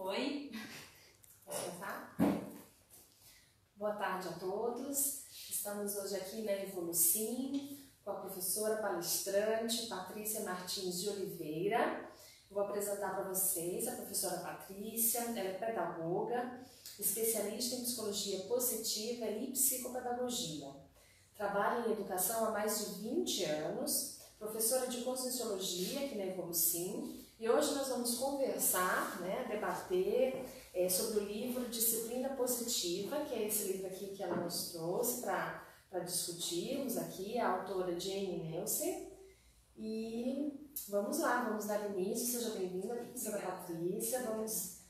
Oi? Posso começar? Boa tarde a todos. Estamos hoje aqui na Evolucim com a professora palestrante Patrícia Martins de Oliveira. Vou apresentar para vocês a professora Patrícia. Ela é pedagoga, especialista em psicologia positiva e psicopedagogia. Trabalha em educação há mais de 20 anos, professora de Conscienciologia aqui na Evolucim. E hoje nós vamos conversar, debater sobre o livro Disciplina Positiva, que é esse livro aqui que ela nos trouxe para discutirmos aqui, a autora Jane Nelson. E vamos lá, vamos dar início. Seja bem-vinda, professora Patrícia. Vamos,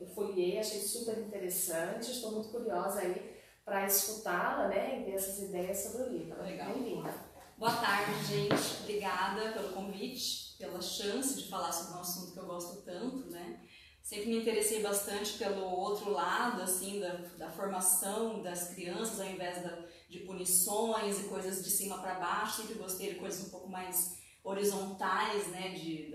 eu folhei, achei super interessante, estou muito curiosa aí para escutá-la, e ver essas ideias sobre o livro. Legal. Bem-vinda. Boa tarde, gente. Obrigada pelo convite, pela chance de falar sobre um assunto que eu gosto tanto, Sempre me interessei bastante pelo outro lado, assim, da formação das crianças, ao invés de punições e coisas de cima para baixo. Sempre gostei de coisas um pouco mais horizontais,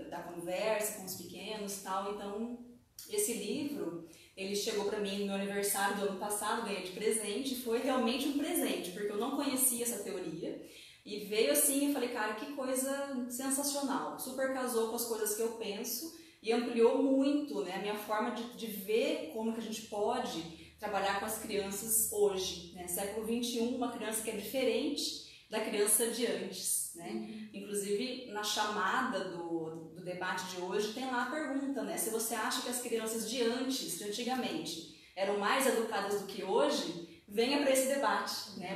da conversa com os pequenos e tal. Então, esse livro, ele chegou para mim no meu aniversário do ano passado, ganhei de presente, e foi realmente um presente, porque eu não conhecia essa teoria. E veio assim, eu falei, cara, que coisa sensacional, super casou com as coisas que eu penso e ampliou muito, a minha forma de ver como que a gente pode trabalhar com as crianças hoje, Século XXI, uma criança que é diferente da criança de antes, Inclusive, na chamada do debate de hoje, tem lá a pergunta, se você acha que as crianças de antigamente, eram mais educadas do que hoje, venha para esse debate,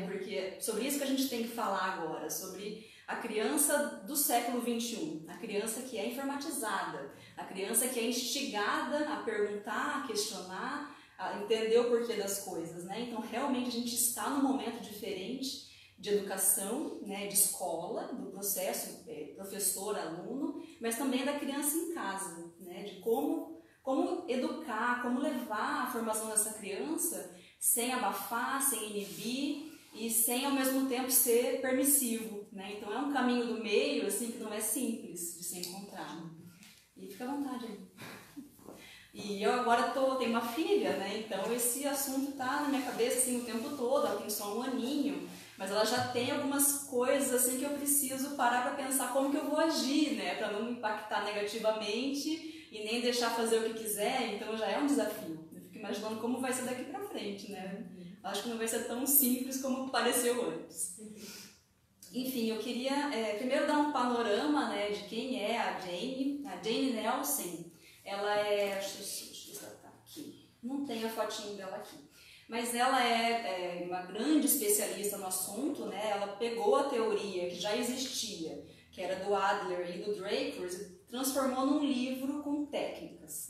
porque é sobre isso que a gente tem que falar agora, sobre a criança do século XXI, a criança que é informatizada, a criança que é instigada a perguntar, a questionar, a entender o porquê das coisas, Então, realmente, a gente está num momento diferente de educação, de escola, do processo professor-aluno, mas também da criança em casa, de como educar, como levar a formação dessa criança sem abafar, sem inibir e sem ao mesmo tempo ser permissivo, Então é um caminho do meio assim que não é simples de se encontrar. E fica à vontade aí. E eu agora tenho uma filha, Então esse assunto tá na minha cabeça assim o tempo todo. Ela tem só um aninho, mas ela já tem algumas coisas assim que eu preciso parar para pensar como que eu vou agir, para não me impactar negativamente e nem deixar fazer o que quiser. Então já é um desafio. Eu fico imaginando como vai ser daqui para frente, Acho que não vai ser tão simples como pareceu antes. Enfim, eu queria primeiro dar um panorama, de quem é a Jane. A Jane Nelson, ela é... Deixa eu ver se ela tá aqui. Não tem a fotinho dela aqui. Mas ela é uma grande especialista no assunto, Ela pegou a teoria que já existia, que era do Adler e do Draper, e transformou num livro com técnicas,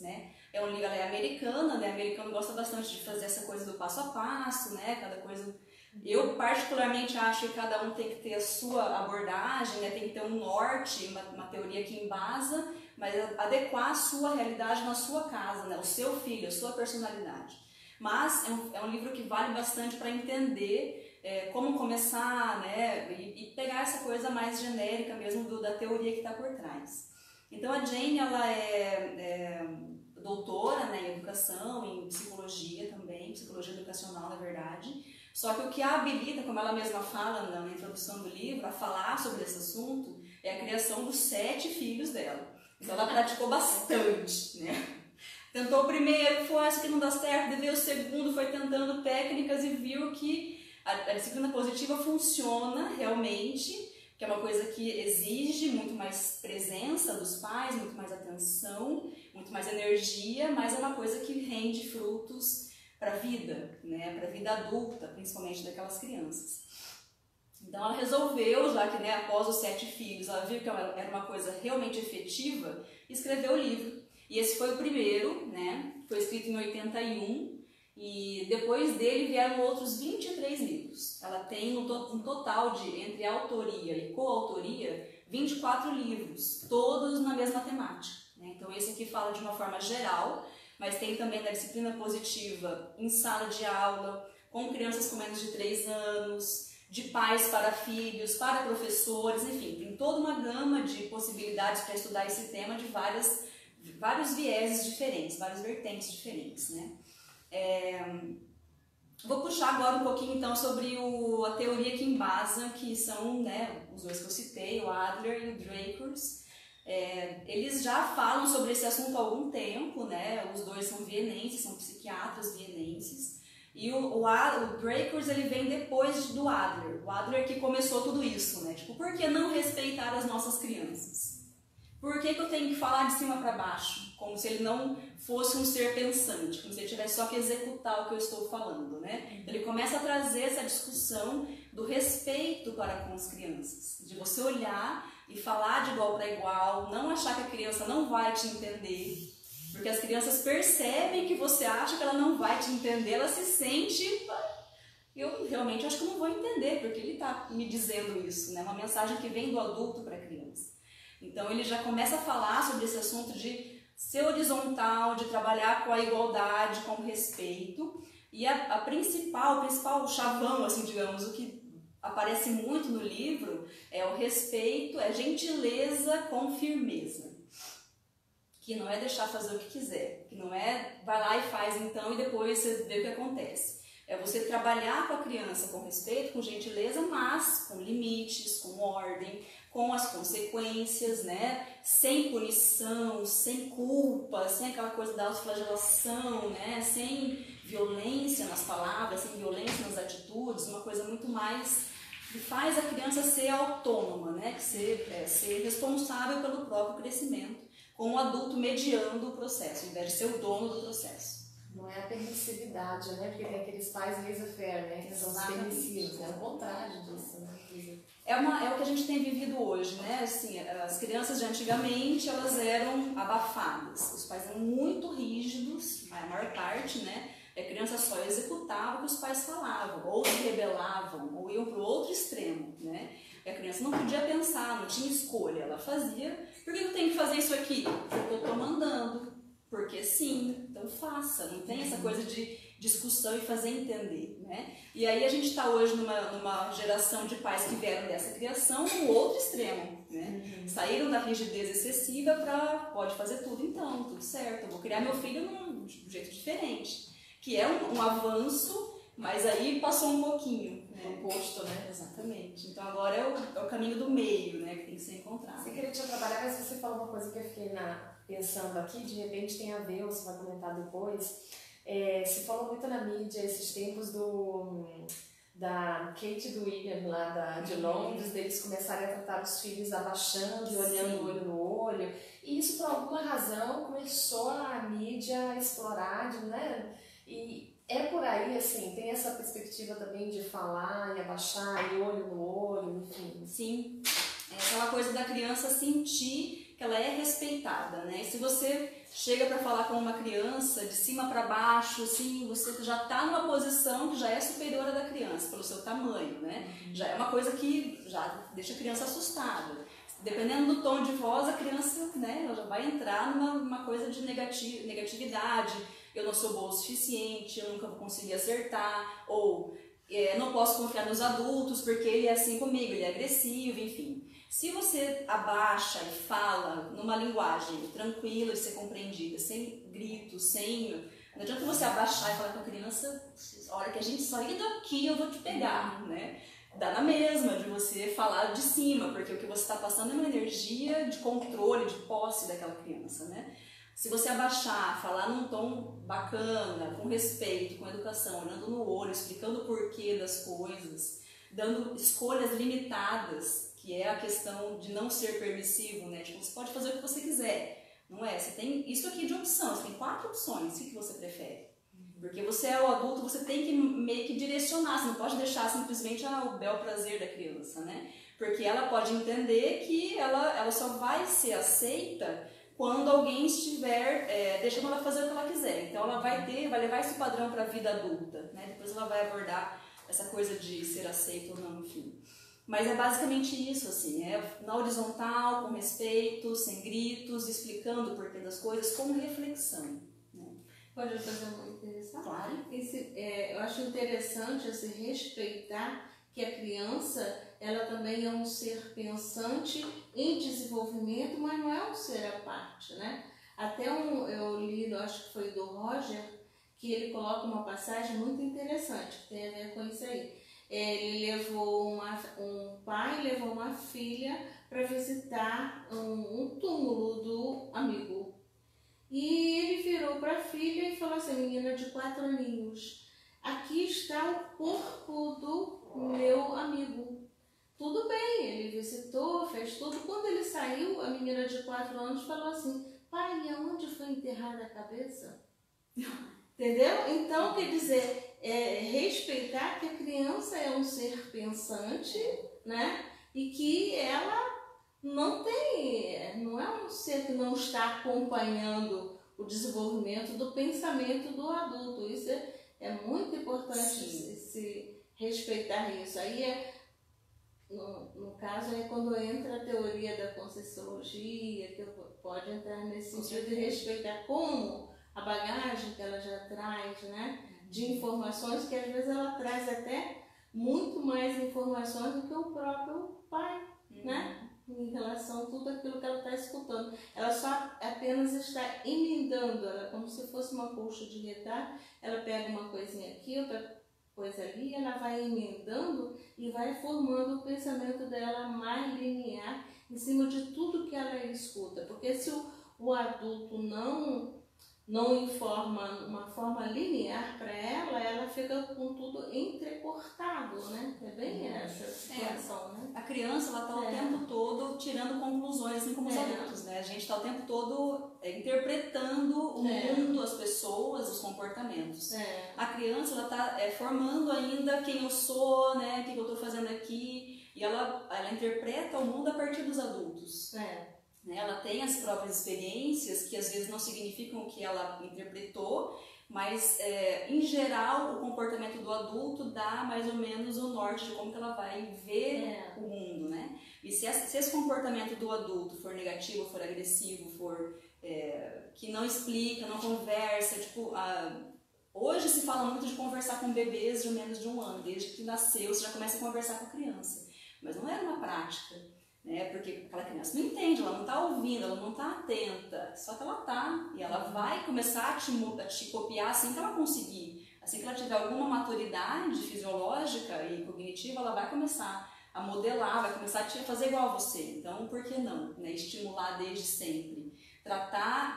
É um livro, ela é americana, Americano gosta bastante de fazer essa coisa do passo a passo, Cada coisa... Eu particularmente acho que cada um tem que ter a sua abordagem, Tem que ter um norte, uma teoria que embasa, mas adequar a sua realidade na sua casa, O seu filho, a sua personalidade. Mas é um livro que vale bastante para entender como começar, e pegar essa coisa mais genérica mesmo da teoria que está por trás. Então a Jane, ela é doutora, em educação, em psicologia também, psicologia educacional na verdade, só que o que a habilita, como ela mesma fala na introdução do livro, a falar sobre esse assunto, é a criação dos 7 filhos dela. Então ela praticou bastante, Tentou o primeiro, foi isso que não dá certo, veio o segundo, foi tentando técnicas e viu que a disciplina positiva funciona realmente, que é uma coisa que exige muito mais presença dos pais, muito mais atenção, muito mais energia, mas é uma coisa que rende frutos para a vida, para a vida adulta, principalmente daquelas crianças. Então ela resolveu, já que após os 7 filhos, ela viu que era uma coisa realmente efetiva, escreveu o livro. E esse foi o primeiro, foi escrito em 81, e depois dele vieram outros 23 livros. Ela tem um total de, entre autoria e coautoria, 24 livros, todos na mesma temática. Então esse aqui fala de uma forma geral, mas tem também da disciplina positiva em sala de aula, com crianças com menos de 3 anos, de pais para filhos, para professores, enfim, tem toda uma gama de possibilidades para estudar esse tema de várias vários vieses diferentes, várias vertentes diferentes, né? Vou puxar agora um pouquinho então sobre a teoria que embasa, que são, né, os dois que eu citei, o Adler e o Drakers. Eles já falam sobre esse assunto há algum tempo, né? Os dois são vienenses, são psiquiatras vienenses. E o Drakers, ele vem depois do Adler. O Adler que começou tudo isso, né? Tipo, por que não respeitar as nossas crianças? Por que eu tenho que falar de cima para baixo? Como se ele não fosse um ser pensante, como se ele tivesse só que executar o que eu estou falando, né? Ele começa a trazer essa discussão do respeito para com as crianças, de você olhar e falar de igual para igual, não achar que a criança não vai te entender, porque as crianças percebem que você acha que ela não vai te entender, ela se sente... Eu realmente acho que eu não vou entender, porque ele está me dizendo isso, né? Uma mensagem que vem do adulto para a criança. Então ele já começa a falar sobre esse assunto de ser horizontal, de trabalhar com a igualdade, com o respeito. E o principal chavão, assim, digamos, o que aparece muito no livro é o respeito, é gentileza com firmeza. Que não é deixar fazer o que quiser, que não é vai lá e faz então e depois você vê o que acontece. É você trabalhar com a criança com respeito, com gentileza, mas com limites, com ordem, com as consequências, né? Sem punição, sem culpa, sem aquela coisa da autoflagelação, né? Sem violência nas palavras, sem violência nas atitudes, uma coisa muito mais que faz a criança ser autônoma, né? Ser responsável pelo próprio crescimento, com o adulto mediando o processo, ao invés de ser o dono do processo. Não é a permissividade, né? Porque tem aqueles pais laissez-faire, né? Que são os permissivos, é o contrário disso, né? É o que a gente tem vivido hoje, né? Assim, as crianças de antigamente, elas eram abafadas. Os pais eram muito rígidos, a maior parte, né? A criança só executava o que os pais falavam, ou se rebelavam, ou iam para o outro extremo, né? E a criança não podia pensar, não tinha escolha, ela fazia. Por que eu tenho que fazer isso aqui? Porque eu estou mandando. Porque sim, então faça, não tem essa coisa de discussão e fazer entender, né? E aí a gente está hoje numa geração de pais que vieram dessa criação no outro extremo, né? Saíram da rigidez excessiva para pode fazer tudo então, tudo certo, eu vou criar meu filho de um jeito diferente, que é um avanço, mas aí passou um pouquinho, né? Oposto, né? Exatamente. Então agora é o caminho do meio, né? Que tem que ser encontrado. Você queria trabalhar, mas você falou uma coisa que eu fiquei pensando aqui, de repente tem a ver, ou você vai comentar depois. Se falou muito na mídia esses tempos da Kate e do William lá de Londres, deles começarem a tratar os filhos abaixando e olhando olho no olho. E isso, por alguma razão, começou a mídia a explorar, né? E é por aí, assim, tem essa perspectiva também de falar e abaixar e olho no olho, enfim. Sim, é aquela coisa da criança sentir que ela é respeitada, né? E se você chega para falar com uma criança de cima para baixo, assim, você já está numa posição que já é superior à da criança, pelo seu tamanho, né? Já é uma coisa que já deixa a criança assustada. Dependendo do tom de voz, a criança, né, ela já vai entrar numa coisa de negatividade. Eu não sou boa o suficiente, eu nunca vou conseguir acertar, ou não posso confiar nos adultos porque ele é assim comigo, ele é agressivo, enfim. Se você abaixa e fala numa linguagem tranquila de ser compreendida, sem gritos, não adianta você abaixar e falar com a criança, olha que a gente sair daqui eu vou te pegar, né? Dá na mesma de você falar de cima, porque o que você está passando é uma energia de controle, de posse daquela criança, né? Se você abaixar, falar num tom bacana, com respeito, com educação, olhando no olho, explicando o porquê das coisas, dando escolhas limitadas, que é a questão de não ser permissivo, né? Tipo, você pode fazer o que você quiser, não é? Você tem isso aqui de opção, você tem 4 opções, o que você prefere? Porque você é o adulto, você tem que meio que direcionar, você não pode deixar simplesmente o bel prazer da criança, né? Porque ela pode entender que ela só vai ser aceita quando alguém estiver deixando ela fazer o que ela quiser. Então ela vai levar esse padrão para a vida adulta, né? Depois ela vai abordar essa coisa de ser aceito ou não, enfim. Mas é basicamente isso, assim, na horizontal, com respeito, sem gritos, explicando o porquê das coisas, com reflexão. Né? Pode eu fazer uma interessante? Claro. Eu acho interessante esse respeitar que a criança, ela também é um ser pensante em desenvolvimento, mas não é um ser à parte, né? Até eu li, eu acho que foi do Roger, que ele coloca uma passagem muito interessante, que tem a ver com isso aí. Ele levou um pai levou uma filha para visitar um túmulo do amigo. E ele virou para a filha e falou assim, menina de 4 aninhos, aqui está o corpo do meu amigo. Tudo bem, ele visitou, fez tudo. Quando ele saiu, a menina de 4 anos falou assim, pai, e aonde foi enterrada a cabeça? Entendeu? Então, quer dizer, respeitar que a criança é um ser pensante, né? E que ela não é um ser que não está acompanhando o desenvolvimento do pensamento do adulto. Isso é muito importante se respeitar isso. Aí no caso é quando entra a teoria da Conscienciologia, que pode entrar nesse sentido de respeitar como a bagagem que ela já traz, né? De informações que às vezes ela traz até muito mais informações do que o próprio pai, né? Em relação a tudo aquilo que ela está escutando. Ela só apenas está emendando, ela como se fosse uma colcha de retalho, ela pega uma coisinha aqui, outra coisa ali, ela vai emendando e vai formando o pensamento dela mais linear em cima de tudo que ela escuta. Porque se o adulto não informa uma forma linear para ela fica com tudo entrecortado, né? É bem essa situação, né? A criança, ela está o tempo todo tirando conclusões, assim como os adultos, né? A gente está o tempo todo interpretando o mundo, as pessoas, os comportamentos. A criança, ela está formando ainda quem eu sou, né? O que eu estou fazendo aqui, e ela interpreta o mundo a partir dos adultos. Ela tem as próprias experiências, que às vezes não significam o que ela interpretou, mas em geral o comportamento do adulto dá mais ou menos o norte de como que ela vai ver o mundo, né? E se esse comportamento do adulto for negativo, for agressivo, for que não explica, não conversa, tipo, hoje se fala muito de conversar com bebês de menos de 1 ano, desde que nasceu você já começa a conversar com a criança, mas não era uma prática. Porque aquela criança não entende, ela não está ouvindo, ela não está atenta, só que ela está, e ela vai começar a te copiar assim que ela conseguir. Assim que ela tiver alguma maturidade fisiológica e cognitiva, ela vai começar a modelar, vai começar a fazer igual a você. Então, por que não? Estimular desde sempre.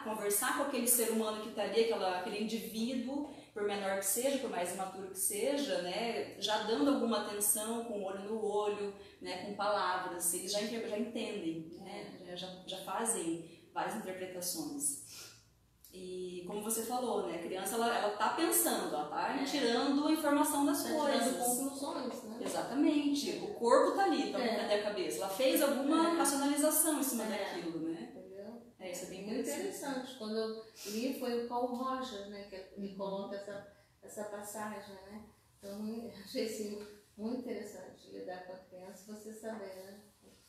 Conversar com aquele ser humano que está ali, aquele indivíduo, por menor que seja, por mais imaturo que seja, né, já dando alguma atenção, com o olho no olho, né, com palavras, eles já entendem, né, já fazem várias interpretações. E como você falou, né, a criança ela tá pensando, ela tá tirando a informação das coisas. Tirando conclusões, né? Exatamente. O corpo tá ali, cadê a cabeça? Ela fez alguma racionalização em cima daquilo, né? Isso é bem muito interessante. Quando eu li foi o Paul Roger, né, que me coloca essa passagem, né? Então eu achei assim, muito interessante lidar com a criança, você saber, né?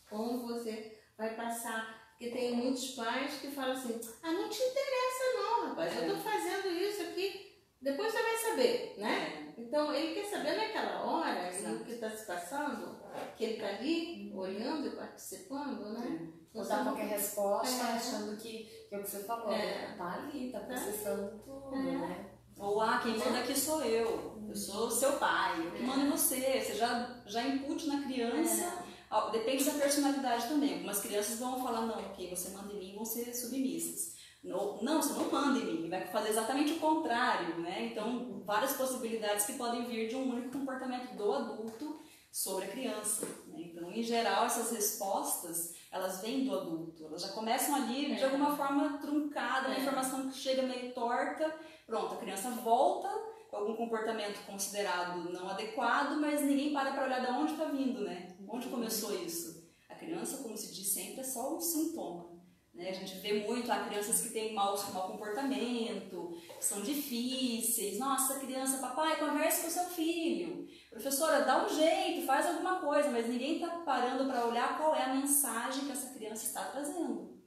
Como você vai passar. Porque tem muitos pais que falam assim, não te interessa não, rapaz, eu estou fazendo isso aqui, depois você vai saber, né? Então ele quer saber naquela hora o que está se passando, que ele está ali olhando e participando, né? Não dá qualquer resposta achando que é o que você falou, né? Tá ali, tá processando tudo, né? Ou quem manda aqui sou eu sou seu pai, eu que mando em você. Você já incute na criança, depende da personalidade também. Algumas crianças vão falar, não, ok, você manda em mim, vão ser submissas. Não, você não manda em mim, vai fazer exatamente o contrário, né? Então, várias possibilidades que podem vir de um único comportamento do adulto sobre a criança, né? Então, em geral, essas respostas, elas vêm do adulto, elas já começam ali de alguma forma truncada, uma informação que chega meio torta, pronto, a criança volta com algum comportamento considerado não adequado, mas ninguém para olhar de onde está vindo, né? Onde começou isso? A criança, como se diz sempre, é só um sintoma. Né? A gente vê muito crianças que têm mau comportamento, que são difíceis. Nossa, criança, papai, converse com seu filho. Professora, dá um jeito, faz alguma coisa, mas ninguém está parando para olhar qual é a mensagem que essa criança está trazendo.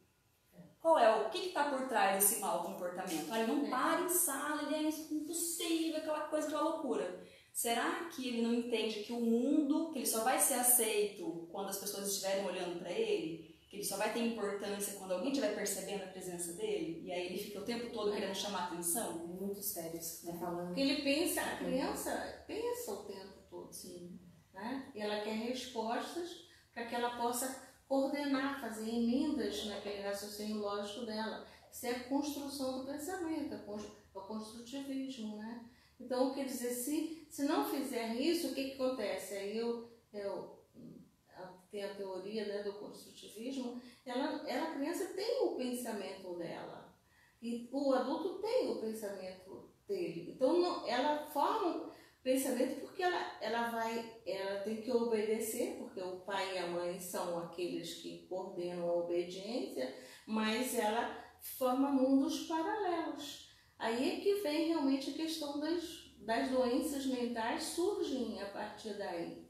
O que está por trás desse mau comportamento? Ele não para em sala, ele é impossível, aquela coisa, aquela loucura. Será que ele não entende que o mundo, que ele só vai ser aceito quando as pessoas estiverem olhando para ele? Que que ele só vai ter importância quando alguém estiver percebendo a presença dele, e aí ele fica o tempo todo querendo chamar atenção. É muito sério isso que você está falando. Porque ele pensa, a criança pensa o tempo todo. Sim. Né? E ela quer respostas para que ela possa coordenar, fazer emendas naquele raciocínio lógico dela. Isso é a construção do pensamento, é o construtivismo, né? Então, quer dizer, se não fizer isso, o que acontece? Aí tem a teoria, né, do construtivismo, a criança tem o pensamento dela e o adulto tem o pensamento dele. Então, ela forma pensamento porque ela tem que obedecer, porque o pai e a mãe são aqueles que coordenam a obediência, mas ela forma mundos paralelos. Aí é que vem realmente a questão das doenças mentais, surgem a partir daí,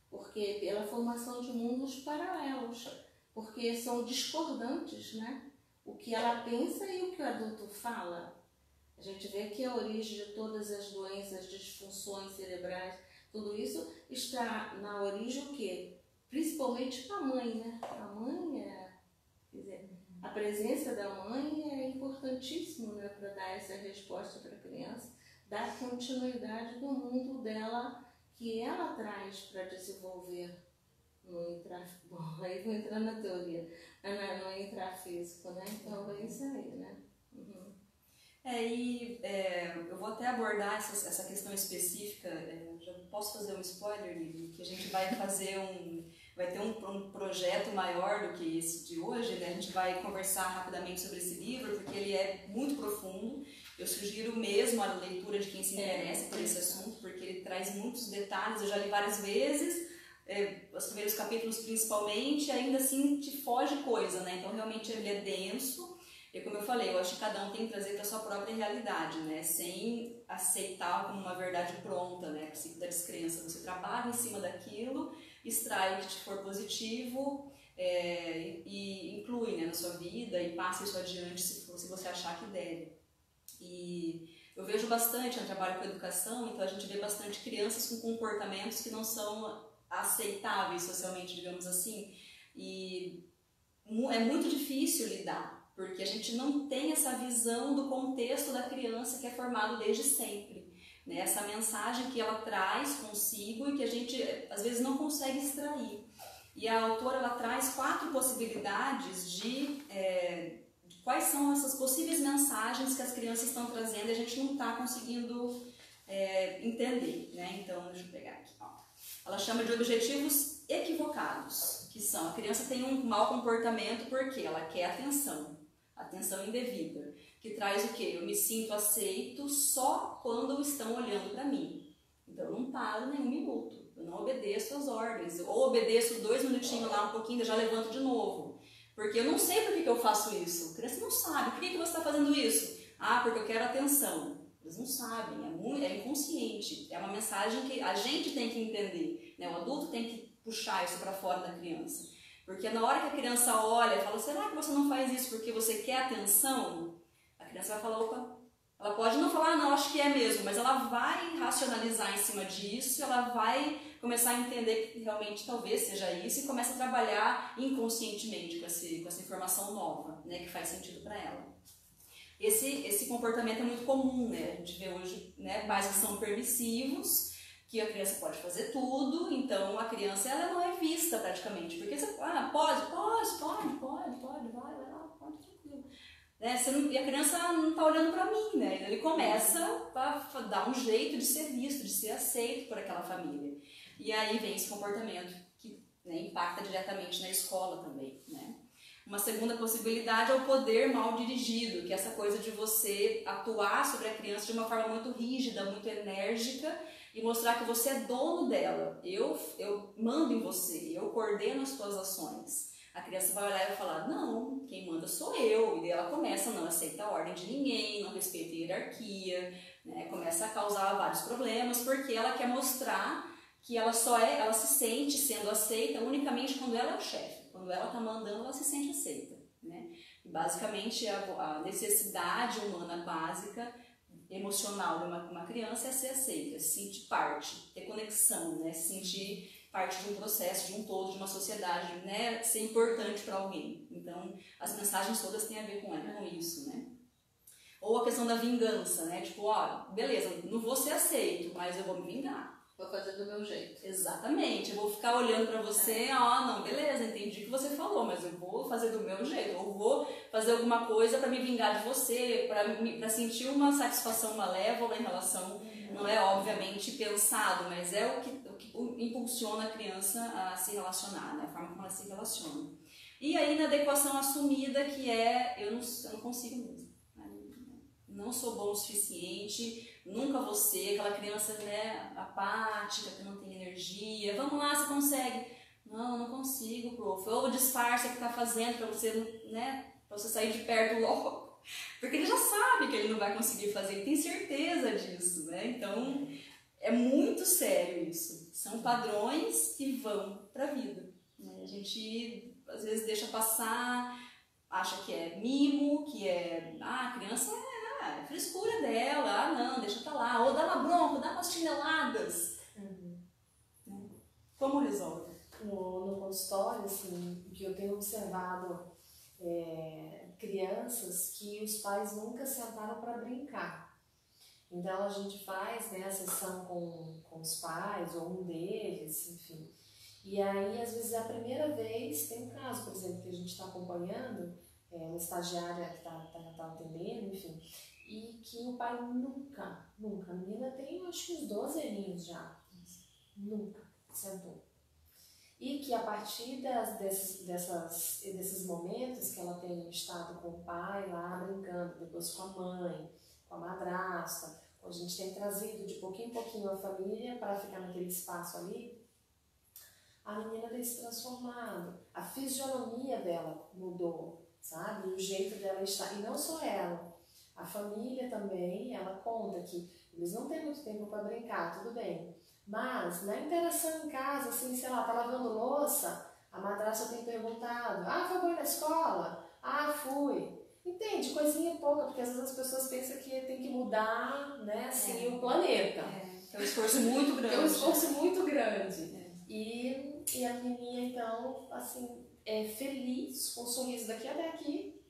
porque pela formação de mundos paralelos, porque são discordantes, né? O que ela pensa e o que o adulto fala. A gente vê que a origem de todas as doenças, disfunções cerebrais, tudo isso está na origem o quê? Principalmente da mãe, né? A mãe quer dizer, a presença da mãe é importantíssimo, né, para dar essa resposta para a criança, dar continuidade do mundo dela que ela traz para desenvolver bom, aí vou entrar na teoria, no intrafísico, né? Então é isso aí, né? Uhum. Eu vou até abordar essa questão específica, já posso fazer um spoiler, Lili, que a gente vai fazer vai ter um projeto maior do que esse de hoje, né? A gente vai conversar rapidamente sobre esse livro, porque ele é muito profundo. Eu sugiro mesmo a leitura de quem se interessa por esse assunto, porque ele traz muitos detalhes, eu já li várias vezes, os primeiros capítulos principalmente, ainda assim te foge coisa, né? Então realmente ele é denso. E como eu falei, eu acho que cada um tem que trazer para a sua própria realidade, né? Sem aceitar como uma verdade pronta, né? O princípio da descrença. Você trabalha em cima daquilo, extrai o que te for positivo e inclui, né, na sua vida e passa isso adiante se você achar que deve. E eu vejo bastante, eu trabalho com educação, então a gente vê bastante crianças com comportamentos que não são aceitáveis socialmente, digamos assim. E é muito difícil lidar, porque a gente não tem essa visão do contexto da criança que é formado desde sempre, né? Essa mensagem que ela traz consigo e que a gente às vezes não consegue extrair. E a autora ela traz 4 possibilidades de quais são essas possíveis mensagens que as crianças estão trazendo e a gente não está conseguindo entender, né? Então, deixa eu pegar aqui. Ó. Ela chama de objetivos equivocados, que são: a criança tem um mau comportamento porque ela quer atenção indevida, que traz o quê? Eu me sinto aceito só quando estão olhando para mim. Então eu não paro nem um minuto, eu não obedeço às ordens, ou obedeço 2 minutinhos lá um pouquinho e já levanto de novo, porque eu não sei por que eu faço isso. A criança não sabe, por que você está fazendo isso? Ah, porque eu quero atenção. Eles não sabem, é inconsciente, é uma mensagem que a gente tem que entender, né? O adulto tem que puxar isso para fora da criança. Porque na hora que a criança olha e fala: será que você não faz isso porque você quer atenção? A criança vai falar: opa. Ela pode não falar: não, acho que é mesmo, mas ela vai racionalizar em cima disso, ela vai começar a entender que realmente talvez seja isso e começa a trabalhar inconscientemente com essa informação nova, né, que faz sentido para ela. Esse comportamento é muito comum, né? A gente vê hoje, né, pais que são permissivos, que a criança pode fazer tudo, então a criança ela não é vista praticamente, porque você pode, vai lá, pode, tranquilo. Né? E a criança não está olhando para mim, né? Ele começa a dar um jeito de ser visto, de ser aceito por aquela família. E aí vem esse comportamento que, né, impacta diretamente na escola também, né? Uma segunda possibilidade é o poder mal dirigido, que é essa coisa de você atuar sobre a criança de uma forma muito rígida, muito enérgica, e mostrar que você é dono dela. Eu mando em você, eu coordeno as suas ações. A criança vai olhar e vai falar: não, quem manda sou eu. E daí ela começa a não aceitar a ordem de ninguém, não respeita a hierarquia, né? Começa a causar vários problemas, porque ela quer mostrar que ela se sente sendo aceita unicamente quando ela é o chefe. Quando ela está mandando, ela se sente aceita, né? E basicamente a necessidade humana básica, emocional de uma criança é ser aceita, se sentir parte, ter conexão, né? Se sentir parte de um processo, de um todo, de uma sociedade, né? Ser importante para alguém. Então, as mensagens todas têm a ver com isso, né? Ou a questão da vingança, né? Tipo, ó, beleza, não vou ser aceito, mas eu vou me vingar. Vou fazer do meu jeito. Exatamente, eu vou ficar olhando pra você, ó, não, beleza, entendi o que você falou, mas eu vou fazer do meu jeito, ou vou fazer alguma coisa pra me vingar de você, pra sentir uma satisfação malévola em relação, não é obviamente pensado, mas é o que impulsiona a criança a se relacionar, né, a forma como ela se relaciona. E aí na adequação assumida, que é, eu não consigo mesmo, não sou bom o suficiente, nunca vou ser, aquela criança, né, apática, que não tem energia, vamos lá, você consegue. Não, não consigo, prof. Ou disfarça o que tá fazendo pra você, né, pra você sair de perto logo. Porque ele já sabe que ele não vai conseguir fazer, ele tem certeza disso, né? Então, é muito sério isso. São padrões que vão pra vida, né? A gente, às vezes, deixa passar, acha que é mimo, que é, a criança é frescura dela, não, deixa pra lá, ou dá uma bronca, dá umas chineladas. Como resolve? No consultório, assim, que eu tenho observado crianças que os pais nunca sentaram para brincar. Então a gente faz, né, a sessão com os pais, ou um deles, enfim. E aí, às vezes, é a primeira vez, tem um caso, por exemplo, que a gente está acompanhando, uma estagiária que está atendendo, enfim, e que o pai nunca, a menina tem acho que uns 12 aninhos já, nunca sentou. E que a partir desses momentos que ela tem estado com o pai lá brincando, depois com a mãe, com a madrasta, a gente tem trazido de pouquinho em pouquinho a família para ficar naquele espaço ali, a menina tem se transformado, a fisionomia dela mudou, sabe? O jeito dela estar, e não só ela, a família também, ela conta que eles não têm muito tempo para brincar, tudo bem. Mas na interação em casa, assim, sei lá, tá lavando louça, a madrasta tem perguntado, foi bom na escola? Fui. Entende? Coisinha pouca, porque às vezes as pessoas pensam que tem que mudar, né, assim, o planeta. É um esforço muito grande. É um esforço muito grande. E a menininha, então, assim, é feliz, com um sorriso daqui até aqui,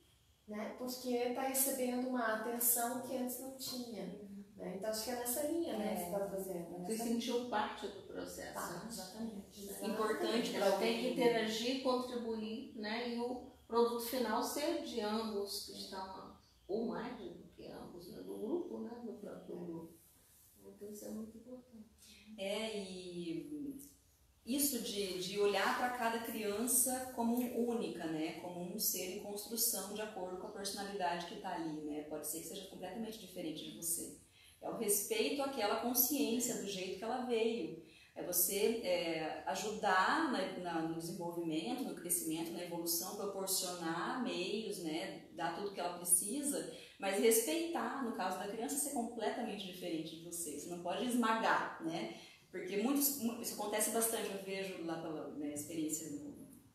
né, porque está recebendo uma atenção que antes não tinha. Né? Então, acho que é nessa linha, né, que você está trazendo. Você sentiu parte do processo. Né? Exatamente. Importante para ela tem que interagir, contribuir, né, e o produto final ser de ambos que estão, ou mais do que ambos, né, do grupo, né, do próprio grupo. Então, isso é muito importante. E isso de olhar para cada criança como única, né? Como um ser em construção de acordo com a personalidade que está ali, né? Pode ser que seja completamente diferente de você. É o respeito àquela consciência do jeito que ela veio. É você ajudar no desenvolvimento, no crescimento, na evolução, proporcionar meios, né? Dar tudo que ela precisa, mas respeitar, no caso da criança, ser completamente diferente de você. Você não pode esmagar, né? Porque isso acontece bastante, eu vejo lá pela minha experiência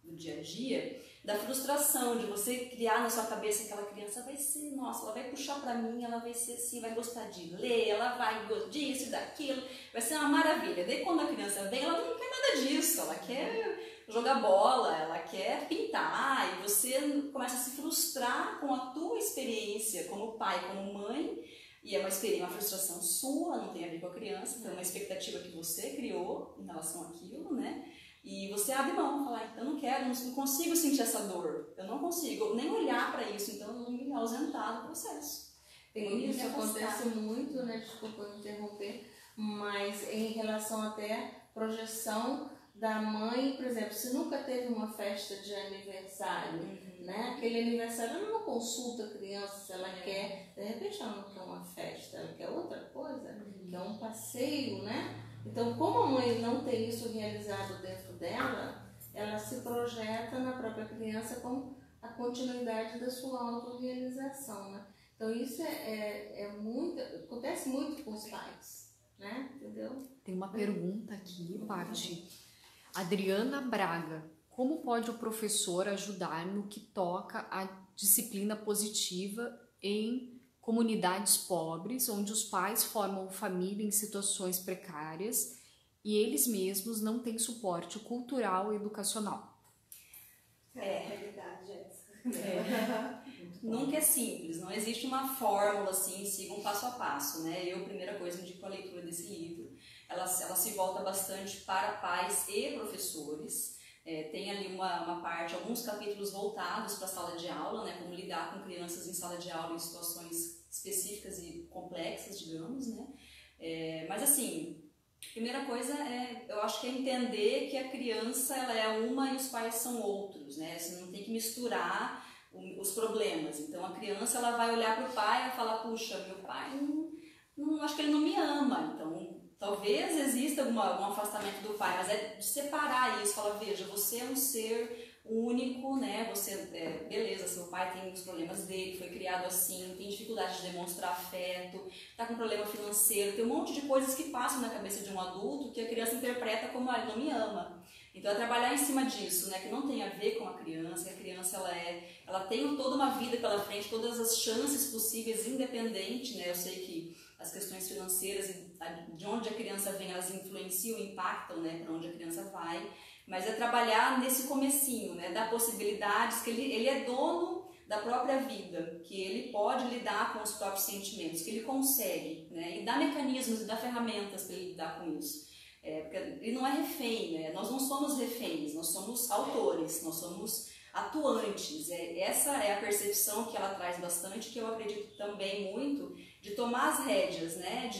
do dia a dia, da frustração de você criar na sua cabeça que aquela criança vai ser, nossa, ela vai puxar pra mim, ela vai ser assim, vai gostar de ler, ela vai gostar disso e daquilo, vai ser uma maravilha. Daí quando a criança vem, ela não quer nada disso, ela quer jogar bola, ela quer pintar, e você começa a se frustrar com a tua experiência como pai, como mãe. E é uma frustração sua, não tem a ver com a criança, então é uma expectativa que você criou em relação àquilo, né? E você abre mão, fala, eu não quero, não consigo sentir essa dor, eu não consigo nem olhar para isso, então eu vou me ausentar do processo. Isso acontece muito, né? Desculpa eu interromper, mas em relação até projeção da mãe, por exemplo, se nunca teve uma festa de aniversário, né? Aquele aniversário ela não consulta a criança se ela quer, de repente ela não quer uma festa, ela quer outra coisa, quer um passeio, né? Então, como a mãe não tem isso realizado dentro dela, ela se projeta na própria criança como a continuidade da sua autorrealização, né? Então, isso acontece muito com os pais, né? Entendeu? Tem uma pergunta aqui, Paty. Adriana Braga, como pode o professor ajudar no que toca à disciplina positiva em comunidades pobres, onde os pais formam família em situações precárias e eles mesmos não têm suporte cultural e educacional. Realidade, Jéssica. Nunca é simples, não existe uma fórmula assim, siga um passo a passo, né? Eu, primeira coisa, indico a leitura desse livro. Ela se volta bastante para pais e professores. Tem ali uma parte, alguns capítulos voltados para a sala de aula, né? Como lidar com crianças em sala de aula em situações específicas e complexas, digamos, né? Mas assim, primeira coisa eu acho que é entender que a criança ela é uma e os pais são outros, né? Você não tem que misturar os problemas. Então a criança ela vai olhar para o pai e vai falar, puxa, meu pai não acho que ele não me ama, então talvez exista algum afastamento do pai, mas é de separar isso, falar, veja, você é um ser único, né? Você, beleza, seu pai tem os problemas dele, foi criado assim, tem dificuldade de demonstrar afeto, tá com problema financeiro, tem um monte de coisas que passam na cabeça de um adulto que a criança interpreta como, ele não me ama. Então é trabalhar em cima disso, né? Que não tem a ver com a criança, que a criança ela tem toda uma vida pela frente, todas as chances possíveis, independente, né? Eu sei que as questões financeiras e de onde a criança vem, elas influenciam, impactam, né? Para onde a criança vai. Mas é trabalhar nesse comecinho, né? Dar possibilidades, que ele é dono da própria vida, que ele pode lidar com os próprios sentimentos, que ele consegue, né? E dar mecanismos e dar ferramentas para ele lidar com isso. Porque ele não é refém, né? Nós não somos reféns, nós somos autores, nós somos atuantes. Essa é a percepção que ela traz bastante, que eu acredito também muito, de tomar as rédeas, né?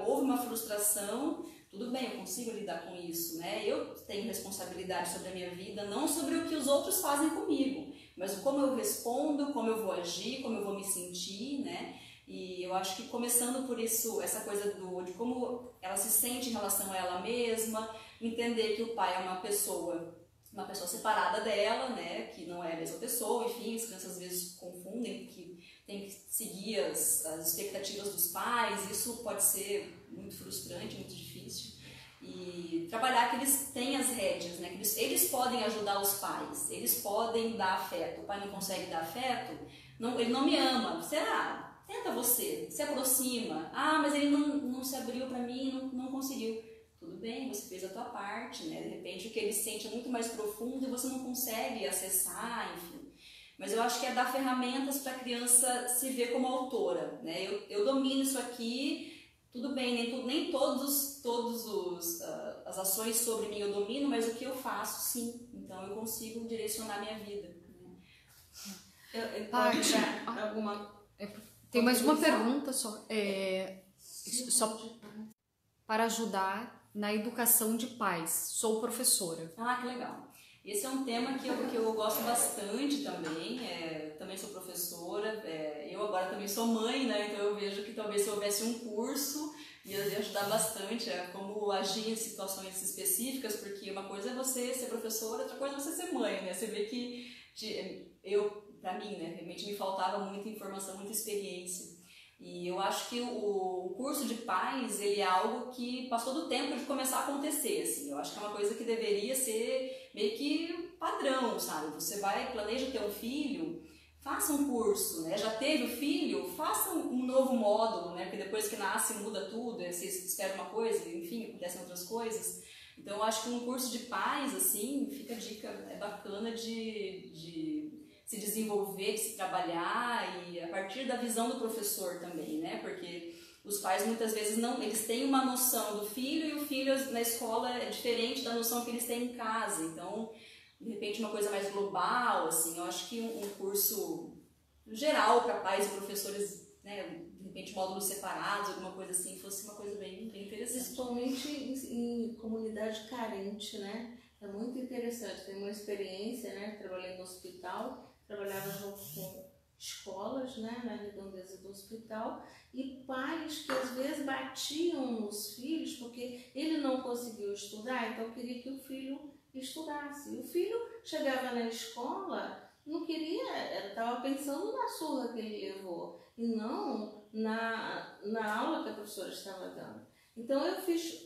Houve uma frustração, tudo bem, eu consigo lidar com isso, né? Eu tenho responsabilidade sobre a minha vida, não sobre o que os outros fazem comigo, mas como eu respondo, como eu vou agir, como eu vou me sentir, né? E eu acho que começando por isso, essa coisa de como ela se sente em relação a ela mesma, entender que o pai é uma pessoa separada dela, né, que não é a mesma pessoa, enfim, as crianças às vezes confundem, que tem que seguir as expectativas dos pais, isso pode ser muito frustrante, muito difícil. E trabalhar que eles têm as rédeas, né, que eles podem ajudar os pais, eles podem dar afeto. O pai não consegue dar afeto, ele não me ama, será? Tenta você, se aproxima. Ah, mas ele não se abriu para mim, não conseguiu. Tudo bem, você fez a tua parte, né? De repente o que ele sente é muito mais profundo e você não consegue acessar, enfim. Mas eu acho que é dar ferramentas para a criança se ver como autora, né? Eu domino isso aqui, tudo bem, nem todos as ações sobre mim eu domino, mas o que eu faço, sim. Então eu consigo direcionar minha vida. Né? Paty, alguma... Tem mais uma pergunta só. Só para ajudar na educação de pais. Sou professora. Ah, que legal. Esse é um tema que eu gosto bastante também. Também sou professora. Eu agora também sou mãe, né? Então eu vejo que talvez se houvesse um curso ia ajudar bastante a como agir em situações específicas, porque uma coisa é você ser professora, outra coisa é você ser mãe, né? Você vê que para mim, né, realmente me faltava muita informação, muita experiência. E eu acho que o curso de pais, ele é algo que passou do tempo de começar a acontecer, assim. Eu acho que é uma coisa que deveria ser meio que padrão, sabe? Você planeja ter um filho, faça um curso, né? Já teve o filho, faça um novo módulo, né? Porque depois que nasce muda tudo, você espera uma coisa, enfim, acontecem outras coisas. Então eu acho que um curso de pais, assim, fica a dica, é bacana de se desenvolver, de se trabalhar, e a partir da visão do professor também, né? Porque os pais muitas vezes eles têm uma noção do filho e o filho na escola é diferente da noção que eles têm em casa. Então, de repente, uma coisa mais global, assim, eu acho que um curso geral para pais e professores, né? De repente, módulos separados, alguma coisa assim, fosse uma coisa bem interessante. Principalmente em comunidade carente, né? É muito interessante. Tenho uma experiência, né? Trabalhei no hospital, trabalhava junto com escolas, né, na redondeza do hospital, e pais que às vezes batiam nos filhos porque ele não conseguiu estudar, então queria que o filho estudasse. E o filho chegava na escola, não queria, estava pensando na surra que ele levou, e não na aula que a professora estava dando. Então eu